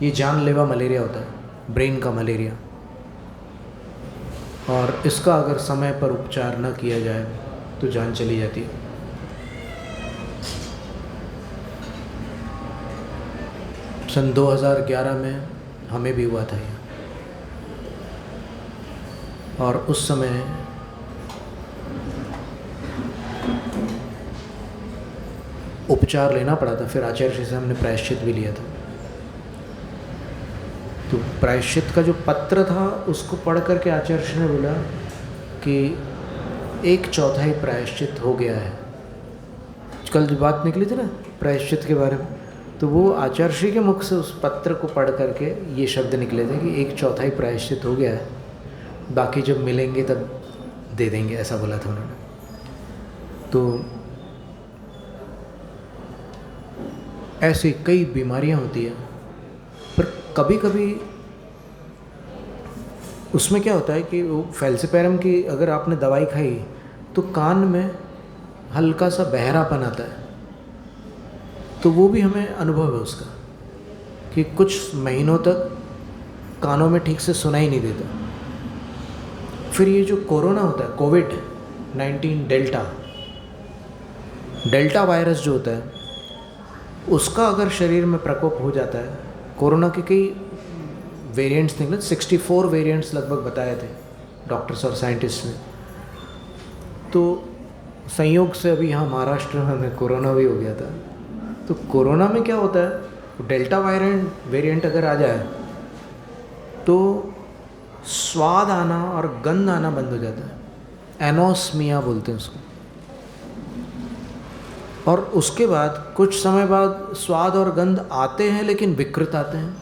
ये जानलेवा मलेरिया होता है, ब्रेन का मलेरिया, और इसका अगर समय पर उपचार न किया जाए तो जान चली जाती है। सन 2011 में हमें भी हुआ था ये, और उस समय उपचार लेना पड़ा था। फिर आचार्य से हमने प्रायश्चित भी लिया था। तो प्रायश्चित का जो पत्र था उसको पढ़ करके आचार्य ने बोला कि 1/4 प्रायश्चित हो गया है। कल जो बात निकली थी ना प्रायश्चित के बारे में, तो वो आचार्य के मुख से उस पत्र को पढ़ करके ये शब्द निकले थे कि 1/4 प्रायश्चित हो गया है, बाकी जब मिलेंगे तब दे देंगे, ऐसा बोला था उन्होंने। तो ऐसी कई बीमारियां होती हैं, पर कभी कभी उसमें क्या होता है कि वो फैल्सिपेरम की अगर आपने दवाई खाई तो कान में हल्का सा बहरापन आता है, तो वो भी हमें अनुभव है उसका कि कुछ महीनों तक कानों में ठीक से सुनाई नहीं देता। फिर ये जो कोरोना होता है, कोविड-19 डेल्टा वायरस जो होता है, उसका अगर शरीर में प्रकोप हो जाता है, कोरोना के कई वेरिएंट्स निकले, 64 वेरिएंट्स लगभग बताए थे डॉक्टर्स और साइंटिस्ट ने। तो संयोग से अभी यहाँ महाराष्ट्र में हमें कोरोना भी हो गया था। तो कोरोना में क्या होता है, डेल्टा वेरिएंट अगर आ जाए तो स्वाद आना और गंध आना बंद हो जाता है, एनोस्मिया बोलते हैं उसको। और उसके बाद कुछ समय बाद स्वाद और गंध आते हैं लेकिन विकृत आते हैं।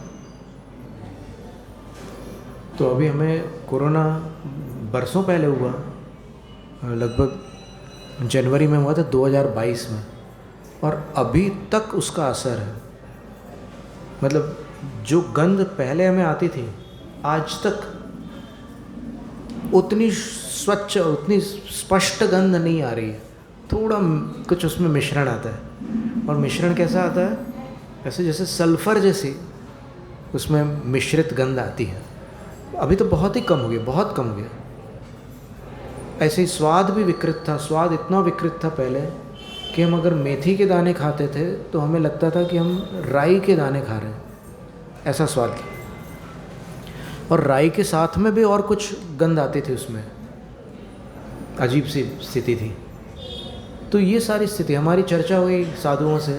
तो अभी हमें कोरोना बरसों पहले हुआ, लगभग जनवरी में हुआ था 2022 में, और अभी तक उसका असर है। मतलब जो गंध पहले हमें आती थी आज तक उतनी स्वच्छ, उतनी स्पष्ट गंध नहीं आ रही है, थोड़ा कुछ उसमें मिश्रण आता है। और मिश्रण कैसा आता है, ऐसे जैसे सल्फ़र जैसी उसमें मिश्रित गंध आती है। अभी तो बहुत ही कम हो गया, बहुत कम हो गया। ऐसे ही स्वाद भी विकृत था, स्वाद इतना विकृत था पहले कि हम अगर मेथी के दाने खाते थे तो हमें लगता था कि हम राई के दाने खा रहे हैं, ऐसा स्वाद था। और राई के साथ में भी और कुछ गंध आती थी उसमें, अजीब सी स्थिति थी। तो ये सारी स्थिति हमारी चर्चा हुई साधुओं से,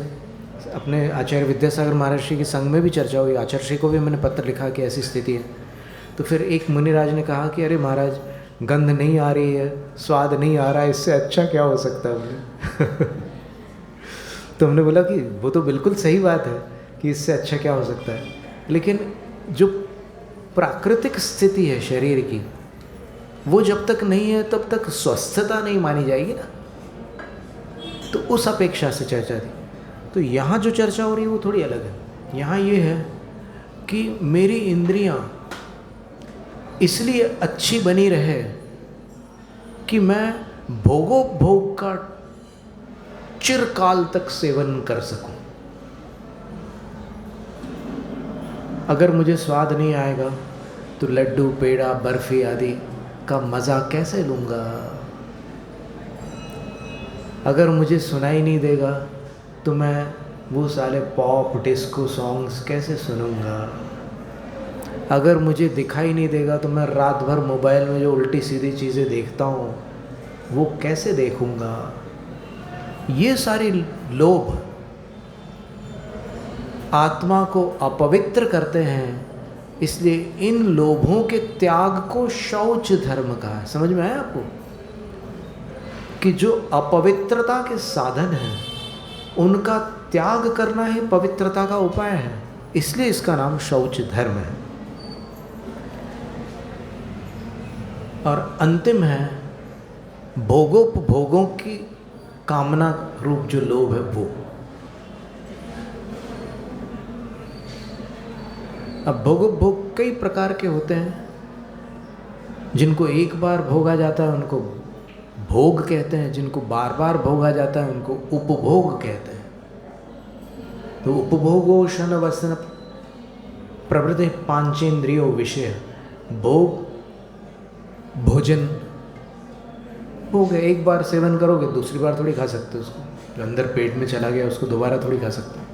अपने आचार्य विद्यासागर महाराज के संग में भी चर्चा हुई। आचार्य को भी मैंने पत्र लिखा कि ऐसी स्थिति है। तो फिर एक मुनिराज ने कहा कि अरे महाराज, गंध नहीं आ रही है, स्वाद नहीं आ रहा है, इससे अच्छा क्या हो सकता है हमने तो हमने बोला कि वो तो बिल्कुल सही बात है कि इससे अच्छा क्या हो सकता है, लेकिन जो प्राकृतिक स्थिति है शरीर की, वो जब तक नहीं है तब तक स्वस्थता नहीं मानी जाएगी ना। तो उस अपेक्षा से चर्चा थी। तो यहाँ जो चर्चा हो रही है वो थोड़ी अलग है। यहाँ ये है कि मेरी इंद्रियाँ इसलिए अच्छी बनी रहे कि मैं भोगोपभोग का चिरकाल तक सेवन कर सकूं। अगर मुझे स्वाद नहीं आएगा तो लड्डू, पेड़ा, बर्फी आदि का मज़ा कैसे लूँगा? अगर मुझे सुनाई नहीं देगा तो मैं वो साले पॉप डिस्को सॉन्ग्स कैसे सुनूँगा? अगर मुझे दिखाई नहीं देगा तो मैं रात भर मोबाइल में जो उल्टी सीधी चीज़ें देखता हूँ वो कैसे देखूँगा? ये सारी लोभ आत्मा को अपवित्र करते हैं, इसलिए इन लोभों के त्याग को शौच धर्म कहा है। समझ में आया आपको कि जो अपवित्रता के साधन हैं उनका त्याग करना ही पवित्रता का उपाय है, इसलिए इसका नाम शौच धर्म है। और अंतिम है भोगोपभोगों की कामना रूप जो लोभ है वो। अब भोग कई प्रकार के होते हैं। जिनको एक बार भोगा जाता है उनको भोग कहते हैं, जिनको बार बार भोगा जाता है उनको उपभोग कहते हैं। तो उपभोगो शन वसन प्रवृत्ति पांचेंद्रियो विषय, भोग भोजन भोग है। एक बार सेवन करोगे दूसरी बार थोड़ी खा सकते हो उसको, जो अंदर पेट में चला गया उसको दोबारा थोड़ी खा सकते हो।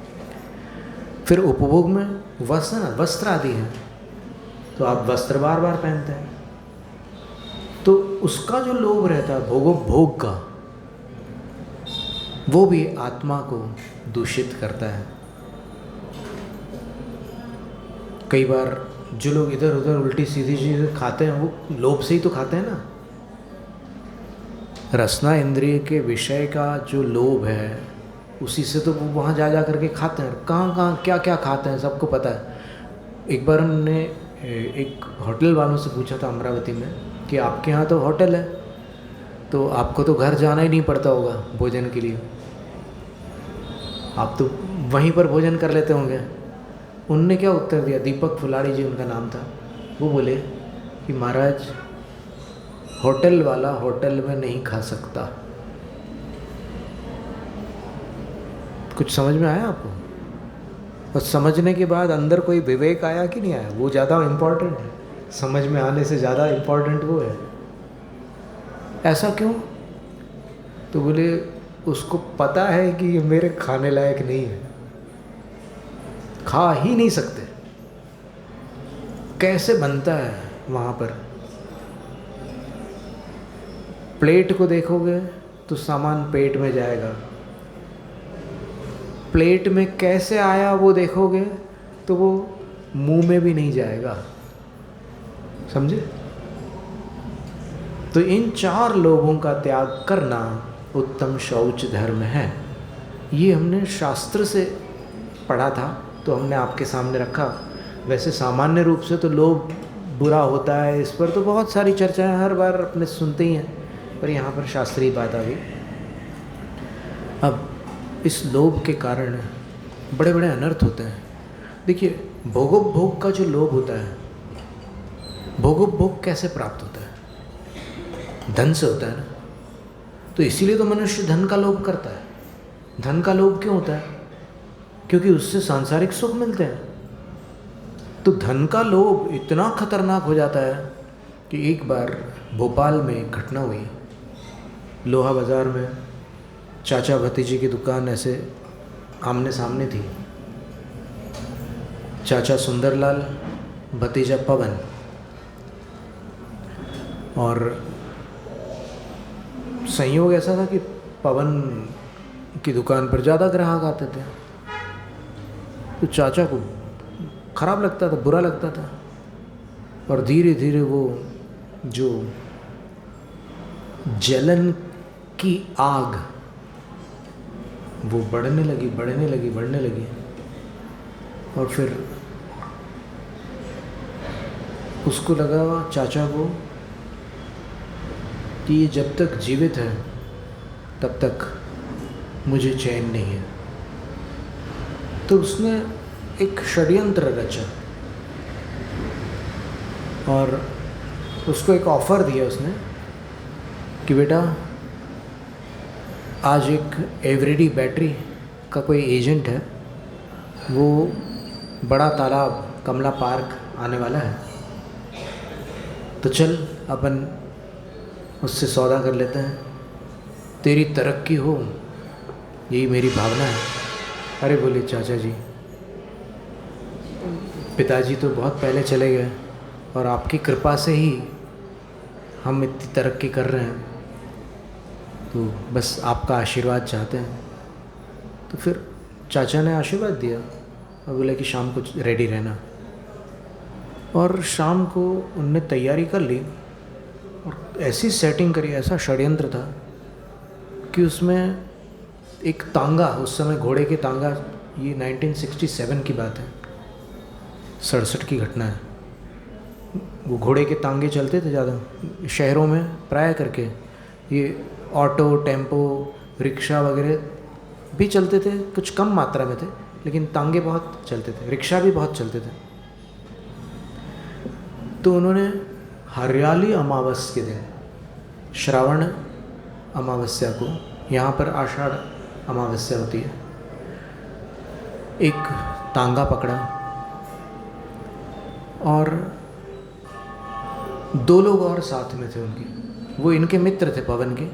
फिर उपभोग में वसन वस्त्र आदि है, तो आप वस्त्र बार बार पहनते हैं, तो उसका जो लोभ रहता है भोग का, वो भी आत्मा को दूषित करता है। कई बार जो लोग इधर उधर उल्टी सीधी चीज़ें खाते हैं वो लोभ से ही तो खाते हैं ना। रसना इंद्रिय के विषय का जो लोभ है उसी से तो वो वहाँ जा करके खाते हैं। कहाँ क्या क्या खाते हैं सबको पता है। एक बार हमने एक होटल वालों से पूछा था अमरावती में कि आपके यहाँ तो होटल है, तो आपको तो घर जाना ही नहीं पड़ता होगा भोजन के लिए, आप तो वहीं पर भोजन कर लेते होंगे। उनने क्या उत्तर दिया, दीपक फुलाड़ी जी उनका नाम था, वो बोले कि महाराज होटल वाला होटल में नहीं खा सकता। कुछ समझ में आया आपको? और समझने के बाद अंदर कोई विवेक आया कि नहीं आया, वो ज़्यादा इम्पोर्टेंट है। समझ में आने से ज़्यादा इम्पोर्टेंट वो है। ऐसा क्यों? तो बोले उसको पता है कि ये मेरे खाने लायक नहीं है, खा ही नहीं सकते। कैसे बनता है वहाँ पर? प्लेट को देखोगे तो सामान पेट में जाएगा, प्लेट में कैसे आया वो देखोगे तो वो मुंह में भी नहीं जाएगा। समझे? तो इन 4 लोभों का त्याग करना उत्तम शौच धर्म है। ये हमने शास्त्र से पढ़ा था तो हमने आपके सामने रखा। वैसे सामान्य रूप से तो लोभ बुरा होता है, इस पर तो बहुत सारी चर्चाएं हर बार अपने सुनते ही हैं, पर यहाँ पर शास्त्रीय बात आ गई। अब इस लोभ के कारण बड़े बड़े अनर्थ होते हैं। देखिए भोग का जो लोभ होता है, भोग कैसे प्राप्त होता है? धन से होता है ना। तो इसीलिए तो मनुष्य धन का लोभ करता है। धन का लोभ क्यों होता है? क्योंकि उससे सांसारिक सुख मिलते हैं। तो धन का लोभ इतना खतरनाक हो जाता है कि एक बार भोपाल में एक घटना हुई। लोहा बाज़ार में चाचा भतीजे की दुकान ऐसे आमने सामने थी। चाचा सुंदरलाल, भतीजा पवन, और संयोग ऐसा था कि पवन की दुकान पर ज़्यादा ग्राहक आते थे। तो चाचा को खराब लगता था, बुरा लगता था, और धीरे धीरे वो जो जलन की आग वो बढ़ने लगी। और फिर उसको लगा, चाचा को, कि ये जब तक जीवित है तब तक मुझे चैन नहीं है। तो उसने एक षड्यंत्र रचा और उसको एक ऑफ़र दिया उसने कि बेटा आज एक एवरीडी बैटरी का कोई एजेंट है, वो बड़ा तालाब कमला पार्क आने वाला है, तो चल अपन उससे सौदा कर लेते हैं, तेरी तरक्की हो, यही मेरी भावना है। अरे बोले चाचा जी, पिताजी तो बहुत पहले चले गए और आपकी कृपा से ही हम इतनी तरक्की कर रहे हैं, तो बस आपका आशीर्वाद चाहते हैं। तो फिर चाचा ने आशीर्वाद दिया और बोला कि शाम को रेडी रहना। और शाम को उनने तैयारी कर ली और ऐसी सेटिंग करी, ऐसा षड्यंत्र था कि उसमें एक तांगा, उस समय घोड़े के तांगा, ये 1967 की बात है, 67 की घटना है। वो घोड़े के तांगे चलते थे ज़्यादा शहरों में प्राय करके। ये ऑटो, टेम्पो, रिक्शा वगैरह भी चलते थे, कुछ कम मात्रा में थे, लेकिन तांगे बहुत चलते थे, रिक्शा भी बहुत चलते थे। तो उन्होंने हरियाली अमावस के दिन, श्रावण अमावस्या को, यहाँ पर आषाढ़ अमावस्या होती है, एक तांगा पकड़ा और 2 लोग और साथ में थे उनके, वो इनके मित्र थे पवन के,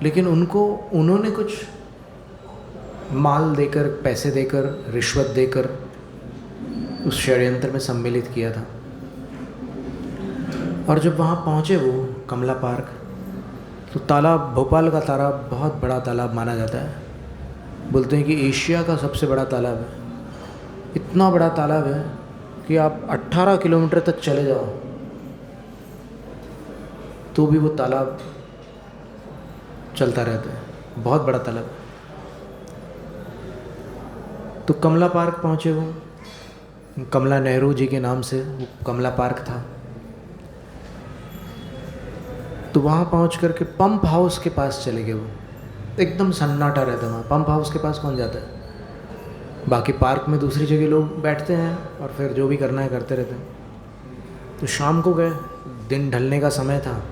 लेकिन उन्होंने कुछ माल देकर, पैसे देकर, रिश्वत देकर उस षड्यंत्र में सम्मिलित किया था। और जब वहाँ पहुँचे वो कमला पार्क, तो तालाब, भोपाल का तालाब बहुत बड़ा तालाब माना जाता है। बोलते हैं कि एशिया का सबसे बड़ा तालाब है। इतना बड़ा तालाब है कि आप 18 किलोमीटर तक चले जाओ तो भी वो तालाब चलता रहता है, बहुत बड़ा तालाब। तो कमला पार्क पहुँचे वो, कमला नेहरू जी के नाम से वो कमला पार्क था। तो वहाँ पहुँच करके पंप हाउस के पास चले गए वो। एकदम सन्नाटा रहता है वहाँ, पंप हाउस के पास कौन जाता है? बाकी पार्क में दूसरी जगह लोग बैठते हैं और फिर जो भी करना है करते रहते हैं। तो शाम को गए, दिन ढलने का समय था।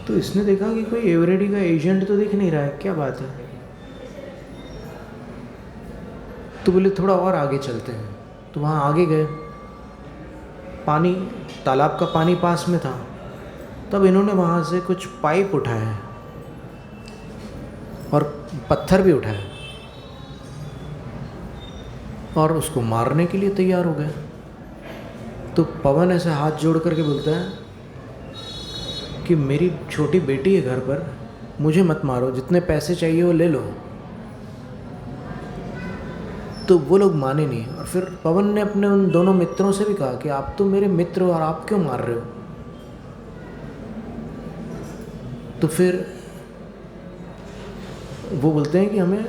तो इसने देखा कि कोई एवरेडी का एजेंट तो दिख नहीं रहा है, क्या बात है? तो बोले थोड़ा और आगे चलते हैं। तो वहाँ आगे गए, पानी, तालाब का पानी पास में था। तब इन्होंने वहाँ से कुछ पाइप उठाए और पत्थर भी उठाए और उसको मारने के लिए तैयार हो गए। तो पवन ऐसे हाथ जोड़ करके बोलता है कि मेरी छोटी बेटी है घर पर, मुझे मत मारो, जितने पैसे चाहिए वो ले लो। तो वो लोग माने नहीं। और फिर पवन ने अपने उन दोनों मित्रों से भी कहा कि आप तो मेरे मित्र हो और आप क्यों मार रहे हो? तो फिर वो बोलते हैं कि हमें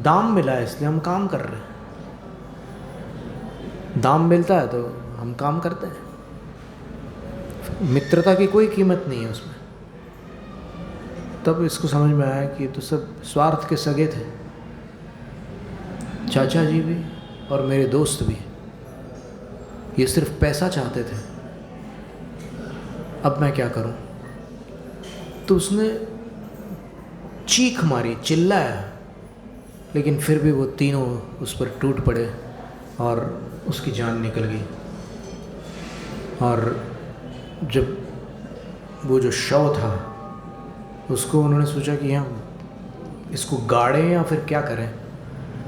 दाम मिला है इसलिए हम काम कर रहे हैं। दाम मिलता है तो हम काम करते हैं। मित्रता की कोई कीमत नहीं है उसमें। तब इसको समझ में आया कि तो सब स्वार्थ के सगे थे, चाचा जी भी और मेरे दोस्त भी। ये सिर्फ पैसा चाहते थे। अब मैं क्या करूं? तो उसने चीख मारी, चिल्लाया, लेकिन फिर भी वो तीनों उस पर टूट पड़े और उसकी जान निकल गई। और जब वो जो शव था उसको उन्होंने सोचा कि यहाँ इसको गाड़ें या फिर क्या करें,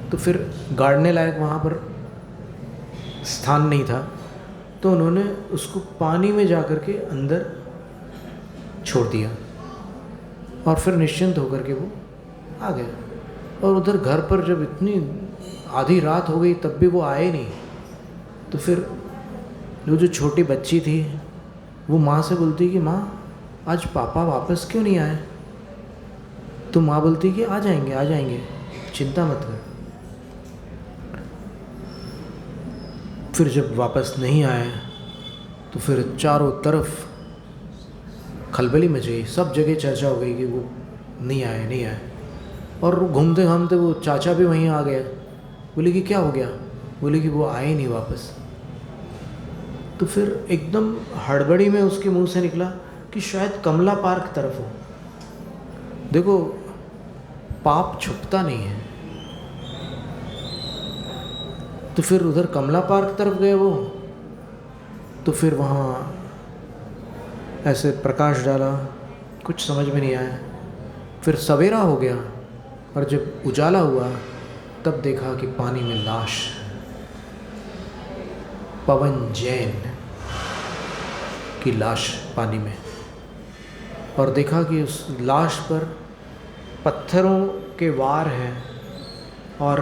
तो फिर गाड़ने लायक वहाँ पर स्थान नहीं था। तो उन्होंने उसको पानी में जा कर के अंदर छोड़ दिया और फिर निश्चिंत होकर के वो आ गए। और उधर घर पर जब इतनी आधी रात हो गई तब भी वो आए नहीं। तो फिर वो जो छोटी बच्ची थी वो माँ से बोलती कि माँ आज पापा वापस क्यों नहीं आए? तो माँ बोलती कि आ जाएंगे, चिंता मत कर। फिर जब वापस नहीं आए तो फिर चारों तरफ खलबली मच गई, सब जगह चर्चा हो गई कि वो नहीं आए। और घूमते घामते वो चाचा भी वहीं आ गया। बोले कि क्या हो गया? बोले कि वो आए नहीं वापस। तो फिर एकदम हड़बड़ी में उसके मुंह से निकला कि शायद कमला पार्क तरफ हो। देखो, पाप छुपता नहीं है। तो फिर उधर कमला पार्क तरफ गए वो। तो फिर वहाँ ऐसे प्रकाश डाला, कुछ समझ में नहीं आया। फिर सवेरा हो गया और जब उजाला हुआ तब देखा कि पानी में लाश, पवन जैन की लाश पानी में। और देखा कि उस लाश पर पत्थरों के वार हैं और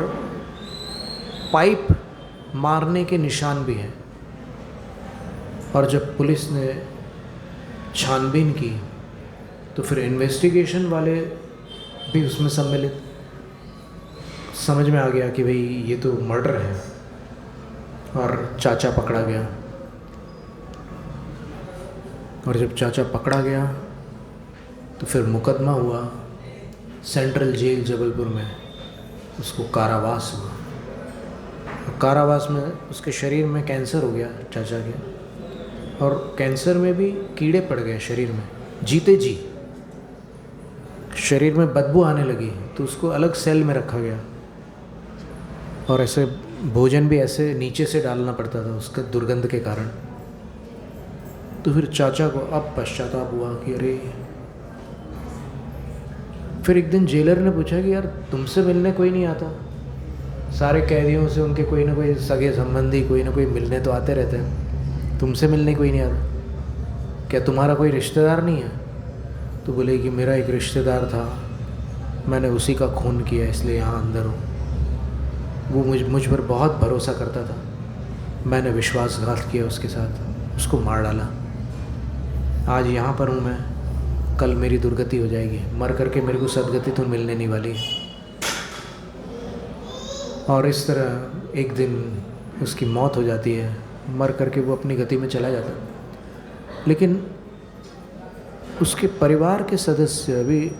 पाइप मारने के निशान भी हैं। और जब पुलिस ने छानबीन की तो फिर इन्वेस्टिगेशन वाले भी उसमें सम्मिलित। समझ में आ गया कि भाई ये तो मर्डर है और चाचा पकड़ा गया। और जब चाचा पकड़ा गया तो फिर मुकदमा हुआ सेंट्रल जेल जबलपुर में, उसको कारावास हुआ। और कारावास में उसके शरीर में कैंसर हो गया चाचा के, और कैंसर में भी कीड़े पड़ गए शरीर में, जीते जी शरीर में बदबू आने लगी, तो उसको अलग सेल में रखा गया, और ऐसे भोजन भी ऐसे नीचे से डालना पड़ता था उसके दुर्गंध के कारण। तो फिर चाचा को अब पश्चाताप हुआ कि अरे। फिर एक दिन जेलर ने पूछा कि यार तुमसे मिलने कोई नहीं आता? सारे कैदियों से उनके कोई ना कोई सगे संबंधी कोई ना कोई मिलने तो आते रहते हैं, तुमसे मिलने कोई नहीं आता, क्या तुम्हारा कोई रिश्तेदार नहीं है? तो बोले कि मेरा एक रिश्तेदार था, मैंने उसी का खून किया इसलिए यहाँ अंदर हूँ। वो मुझ पर बहुत भरोसा करता था, मैंने विश्वासघात किया उसके साथ, उसको मार डाला। आज यहाँ पर हूँ मैं, कल मेरी दुर्गति हो जाएगी, मर करके मेरे को सदगति तो मिलने नहीं वाली। और इस तरह एक दिन उसकी मौत हो जाती है, मर करके वो अपनी गति में चला जाता है। लेकिन उसके परिवार के सदस्य अभी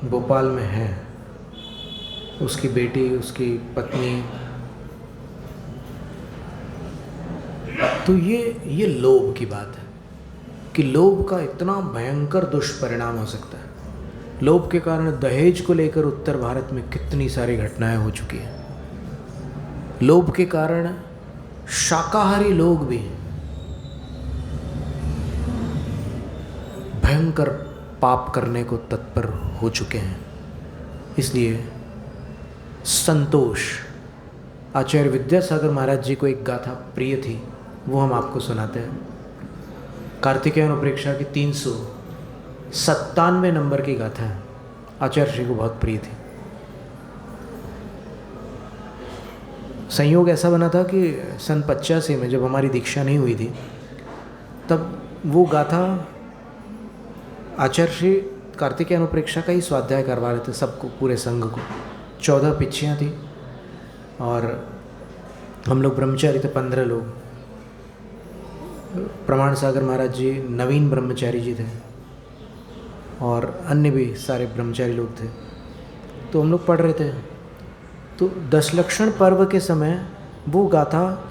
भोपाल में हैं, उसकी बेटी, उसकी पत्नी। तो ये लोभ की बात है कि लोभ का इतना भयंकर दुष्परिणाम हो सकता है। लोभ के कारण दहेज को लेकर उत्तर भारत में कितनी सारी घटनाएं हो चुकी हैं। लोभ के कारण शाकाहारी लोग भी भयंकर पाप करने को तत्पर हो चुके हैं। इसलिए संतोष, आचार्य विद्यासागर महाराज जी को एक गाथा प्रिय थी, वो हम आपको सुनाते हैं। कार्तिकेय अनुप्रेक्षा की 397 नंबर की गाथा है, आचार्य जी को बहुत प्रिय थी। संयोग ऐसा बना था कि सन 85 में जब हमारी दीक्षा नहीं हुई थी, तब वो गाथा आचार्य श्री कार्तिकेय अनुप्रेक्षा का ही स्वाध्याय करवा रहे थे सबको, पूरे संघ को। 14 पिच्छियाँ थी और हम लोग ब्रह्मचारी थे, 15 लोग। प्रमाण सागर महाराज जी नवीन ब्रह्मचारी जी थे और अन्य भी सारे ब्रह्मचारी लोग थे। तो हम लोग पढ़ रहे थे, तो दशलक्षण पर्व के समय वो गाथा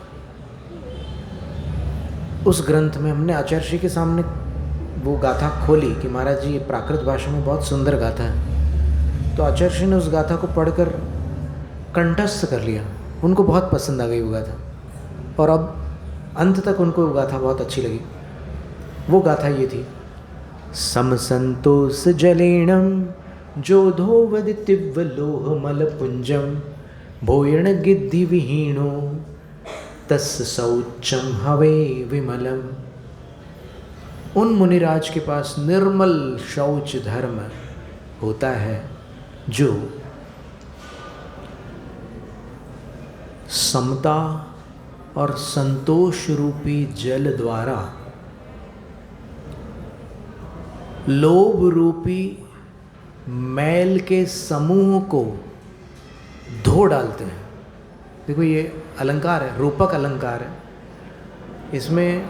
उस ग्रंथ में हमने आचार्य श्री के सामने वो गाथा खोली कि महाराज जी ये प्राकृत भाषा में बहुत सुंदर गाथा है। तो आचार्य श्री ने उस गाथा को पढ़कर कंठस्थ कर लिया, उनको बहुत पसंद आ गई वो गाथा, और अब अंत तक उनको वो गाथा बहुत अच्छी लगी। वो गाथा ये थी, समसंतोष जलेणम जोधो वदितिव्य लोह मल पुंजम भोयण गिद्धि विहीणो तस् शौचम हवे विमलम। उन मुनिराज के पास निर्मल शौच धर्म होता है जो समता और संतोष रूपी जल द्वारा लोभ रूपी मैल के समूह को धो डालते हैं। देखो ये अलंकार है, रूपक अलंकार है। इसमें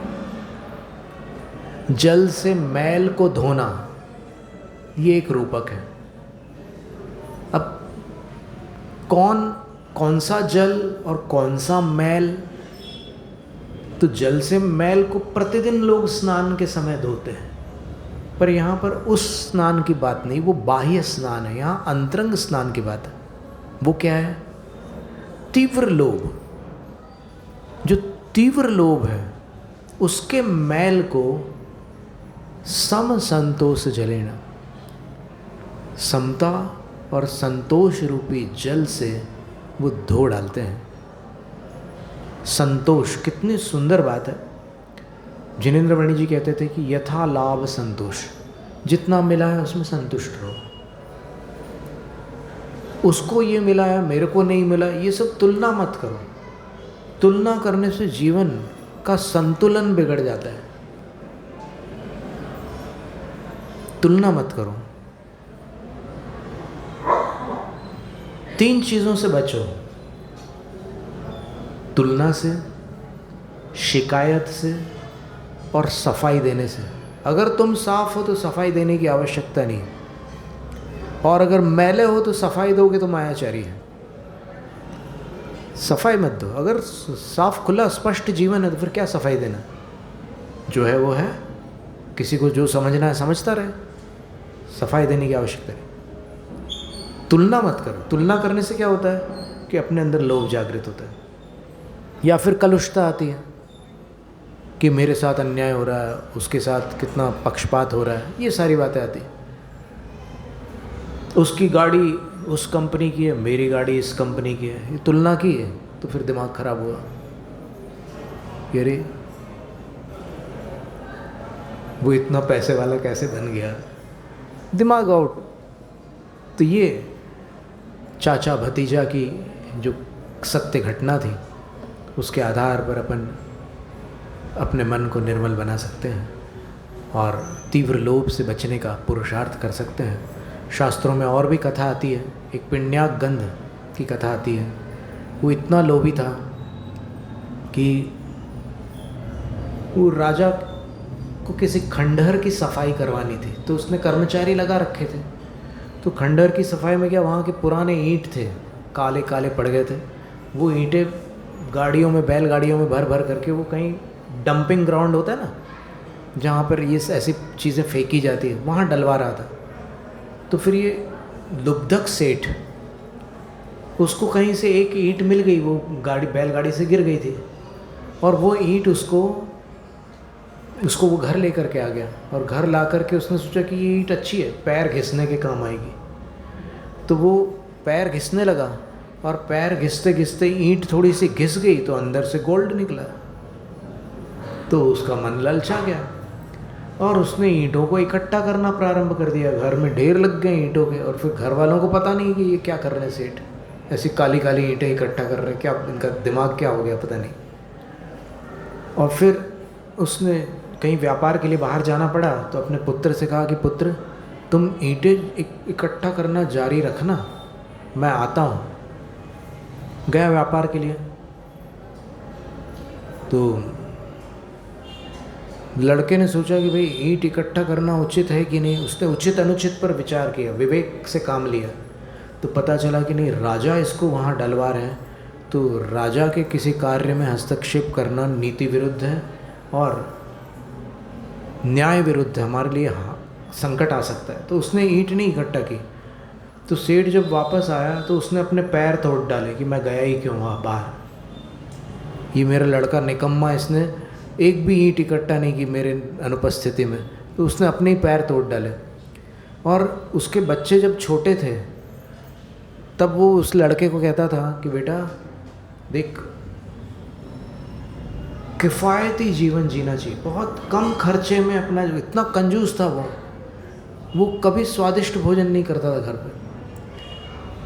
जल से मैल को धोना ये एक रूपक है। अब कौन सा जल और कौन सा मैल, तो जल से मैल को प्रतिदिन लोग स्नान के समय धोते हैं, पर यहाँ पर उस स्नान की बात नहीं, वो बाह्य स्नान है, यहाँ अंतरंग स्नान की बात है। वो क्या है? तीव्र लोभ। जो तीव्र लोभ है उसके मैल को सम संतोष जलेना, समता और संतोष रूपी जल से वो धो डालते हैं। संतोष कितनी सुंदर बात है। जिनेंद्र मणि जी कहते थे कि यथा लाभ संतोष, जितना मिला है उसमें संतुष्ट रहो। उसको ये मिला है, मेरे को नहीं मिला, ये सब तुलना मत करो। तुलना करने से जीवन का संतुलन बिगड़ जाता है। तुलना मत करो। 3 चीज़ों से बचो, तुलना से, शिकायत से और सफाई देने से। अगर तुम साफ हो तो सफाई देने की आवश्यकता नहीं, और अगर मैले हो तो सफाई दोगे तो मायाचारी है। सफाई मत दो। अगर साफ खुला स्पष्ट जीवन है तो फिर क्या सफाई देना? जो है वो है, किसी को जो समझना है समझता रहे, सफाई देने की आवश्यकता नहीं। तुलना मत करो। तुलना करने से क्या होता है कि अपने अंदर लोभ जागृत होता है, या फिर कलुषता आती है कि मेरे साथ अन्याय हो रहा है, उसके साथ कितना पक्षपात हो रहा है, ये सारी बातें आती हैं। उसकी गाड़ी उस कंपनी की है, मेरी गाड़ी इस कंपनी की है, ये तुलना की है, तो फिर दिमाग खराब हुआ। ये रे वो इतना पैसे वाला कैसे बन गया, दिमाग आउट। तो ये चाचा भतीजा की जो सत्य घटना थी, उसके आधार पर अपन अपने मन को निर्मल बना सकते हैं और तीव्र लोभ से बचने का पुरुषार्थ कर सकते हैं। शास्त्रों में और भी कथा आती है, एक पिण्याक गंध की कथा आती है। वो इतना लोभी था कि वो राजा को किसी खंडहर की सफाई करवानी थी, तो उसने कर्मचारी लगा रखे थे। तो खंडहर की सफाई में क्या, वहाँ के पुराने ईंट थे, काले काले पड़ गए थे। वो ईंटें गाड़ियों में, बैलगाड़ियों में भर भर करके, वो कहीं डंपिंग ग्राउंड होता है ना, जहाँ पर ये ऐसी चीज़ें फेंकी जाती है, वहाँ डलवा रहा था। तो फिर ये लुब्धक सेठ, उसको कहीं से एक ईंट मिल गई, वो गाड़ी बैलगाड़ी से गिर गई थी, और वो ईंट उसको वो घर लेकर के आ गया। और घर ला करके उसने सोचा कि ये ईंट अच्छी है, पैर घिसने के काम आएगी। तो वो पैर घिसने लगा, और पैर घिसते घिसते ईंट थोड़ी सी घिस गई तो अंदर से गोल्ड निकला। तो उसका मन ललचा गया और उसने ईंटों को इकट्ठा करना प्रारंभ कर दिया। घर में ढेर लग गए ईंटों के, और फिर घर वालों को पता नहीं कि ये क्या कर रहे हैं सेठ, ऐसी काली काली ईंटें इकट्ठा कर रहे हैं, क्या इनका दिमाग क्या हो गया पता नहीं। और फिर उसने कहीं व्यापार के लिए बाहर जाना पड़ा, तो अपने पुत्र से कहा कि पुत्र, तुम ईंटें इकट्ठा करना जारी रखना, मैं आता हूँ। गया व्यापार के लिए। तो लड़के ने सोचा कि भाई ईंट इकट्ठा करना उचित है कि नहीं। उसने उचित अनुचित पर विचार किया, विवेक से काम लिया। तो पता चला कि नहीं, राजा इसको वहाँ डलवा रहे हैं, तो राजा के किसी कार्य में हस्तक्षेप करना नीति विरुद्ध है और न्याय विरुद्ध है, हमारे लिए संकट आ सकता है। तो उसने ईंट नहीं इकट्ठा की। तो सेठ जब वापस आया तो उसने अपने पैर तोड़ डाले कि मैं गया ही क्यों वहाँ बाहर, ये मेरा लड़का निकम्मा, इसने एक भी ईंट इकट्ठा नहीं की मेरे अनुपस्थिति में। तो उसने अपने ही पैर तोड़ डाले। और उसके बच्चे जब छोटे थे तब वो उस लड़के को कहता था कि बेटा देख, किफ़ायती जीवन जीना चाहिए, बहुत कम खर्चे में अपना। जो इतना कंजूस था वो कभी स्वादिष्ट भोजन नहीं करता था, घर पर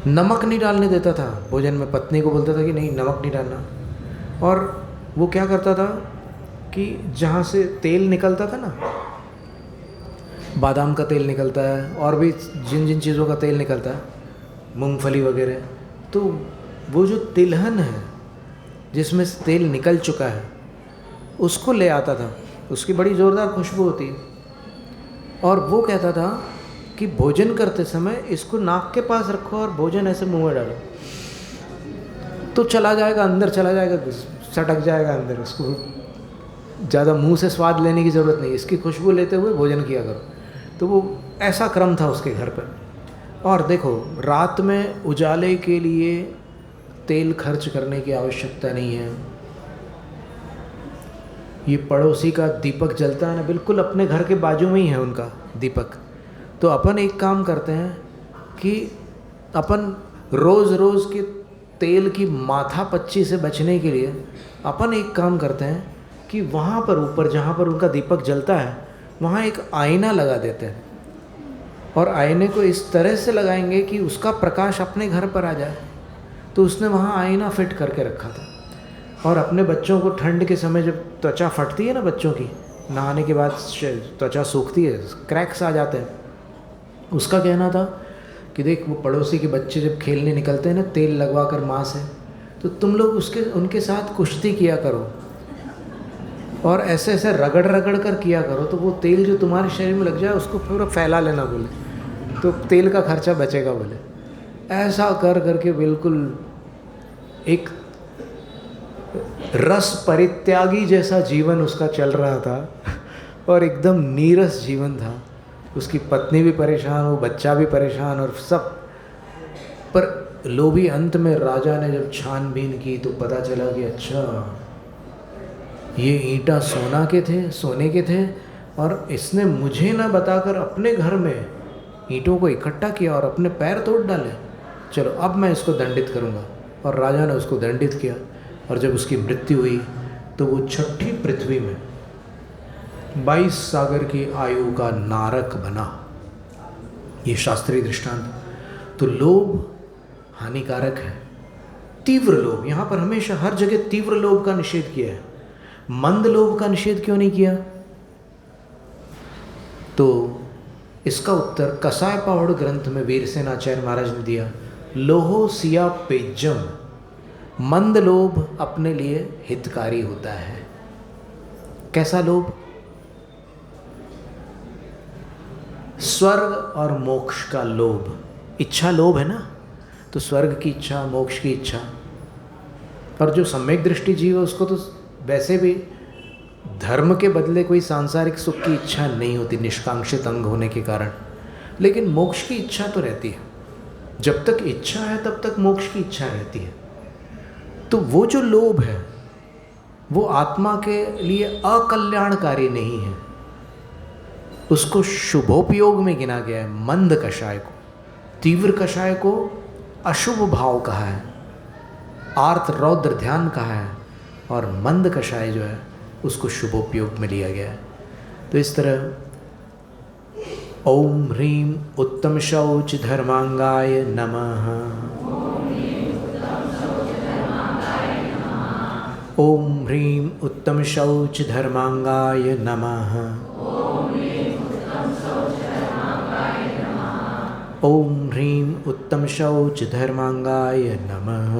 नमक नहीं डालने देता था भोजन में। पत्नी को बोलता था कि नहीं, नमक नहीं डालना। और वो क्या करता था कि जहाँ से तेल निकलता था ना, बादाम का तेल निकलता है और भी जिन जिन चीज़ों का तेल निकलता है, मूंगफली वगैरह, तो वो जो तिलहन है जिसमें से तेल निकल चुका है उसको ले आता था। उसकी बड़ी ज़ोरदार खुशबू होती है। और वो कहता था कि भोजन करते समय इसको नाक के पास रखो और भोजन ऐसे मुंह में डालो, तो चला जाएगा अंदर, चला जाएगा, सटक जाएगा अंदर। उसको ज़्यादा मुंह से स्वाद लेने की ज़रूरत नहीं, इसकी खुशबू लेते हुए भोजन किया करो। तो वो ऐसा क्रम था उसके घर पर। और देखो, रात में उजाले के लिए तेल खर्च करने की आवश्यकता नहीं है। ये पड़ोसी का दीपक जलता है ना, बिल्कुल अपने घर के बाजू में ही है उनका दीपक। तो अपन एक काम करते हैं कि अपन रोज़ रोज़ के तेल की माथापच्ची से बचने के लिए अपन एक काम करते हैं कि वहाँ पर ऊपर जहाँ पर उनका दीपक जलता है वहाँ एक आईना लगा देते हैं। और आईने को इस तरह से लगाएंगे कि उसका प्रकाश अपने घर पर आ जाए। तो उसने वहाँ आईना फिट करके रखा था। और अपने बच्चों को ठंड के समय जब त्वचा फटती है ना, बच्चों की नहाने के बाद त्वचा सूखती है, क्रैक्स आ जाते हैं, उसका कहना था कि देख, वो पड़ोसी के बच्चे जब खेलने निकलते हैं ना तेल लगवा कर माँ से, तो तुम लोग उनके साथ कुश्ती किया करो और ऐसे ऐसे रगड़ रगड़ कर किया करो, तो वो तेल जो तुम्हारे शरीर में लग जाए उसको पूरा फैला लेना बोले, तो तेल का खर्चा बचेगा बोले। ऐसा कर करके बिल्कुल एक रस परित्यागी जैसा जीवन उसका चल रहा था और एकदम नीरस जीवन था। उसकी पत्नी भी परेशान, वो बच्चा भी परेशान और सब। पर लोभी अंत में राजा ने जब छानबीन की तो पता चला कि अच्छा ये ईंटा सोने के थे और इसने मुझे ना बताकर अपने घर में ईंटों को इकट्ठा किया और अपने पैर तोड़ डाले। चलो अब मैं इसको दंडित करूँगा। और राजा ने उसको दंडित किया और जब उसकी मृत्यु हुई तो वो छठी पृथ्वी में 22 सागर की आयु का नारक बना। ये शास्त्रीय दृष्टांत। तो लोभ हानिकारक है, तीव्र लोभ। यहाँ पर हमेशा हर जगह तीव्र लोभ का निषेध किया है। मंद लोभ का निषेध क्यों नहीं किया? तो इसका उत्तर कसाय पावड़ ग्रंथ में वीरसेनाचार्य महाराज ने दिया। लोहो सिया पेज्जम, मंद लोभ अपने लिए हितकारी होता है। कैसा लोभ? स्वर्ग और मोक्ष का लोभ। इच्छा लोभ है ना, तो स्वर्ग की इच्छा, मोक्ष की इच्छा। पर जो सम्यक दृष्टि जीव है उसको तो वैसे भी धर्म के बदले कोई सांसारिक सुख की इच्छा नहीं होती, निष्कांक्षित अंग होने के कारण। लेकिन मोक्ष की इच्छा तो रहती है। जब तक इच्छा है तब तक मोक्ष की इच्छा रहती है। तो वो जो लोभ है वो आत्मा के लिए अकल्याणकारी नहीं है, उसको शुभोपयोग में गिना गया है। मंद कषाय को, तीव्र कषाय को अशुभ भाव कहा है, आर्त रौद्र ध्यान कहा है, और मंद कषाय जो है उसको शुभोपयोग में लिया गया है। तो इस तरह ओम ह्रीं उत्तम शौच धर्मांगाय नमः। ओम ह्रीं उत्तम शौच धर्मांगाय नमः। ओम ह्रीं उत्तम शौच धर्मांगाय नमः।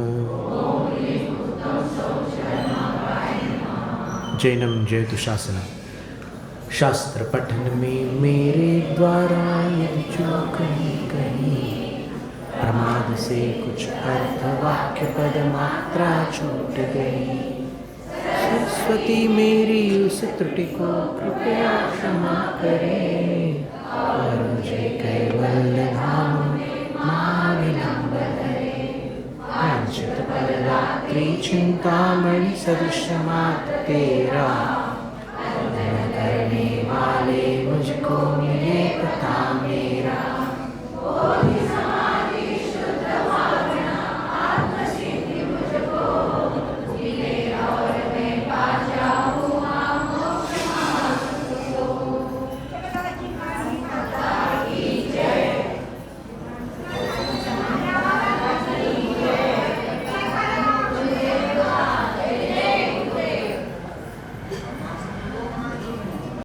जैनम जयतु शासनम। शास्त्र पठन में मेरे द्वारा यदि चूक कहीं, प्रमाद से कुछ अर्थ वाक्य पद मात्रा छूट गई, सरस्वती मेरी उस त्रुटि को कृपया क्षमा करें, और मुझे कैवल्य धाम महाविलंब है। वांछित फलदात्री चिंतामणि सदृश मात्र तेरा,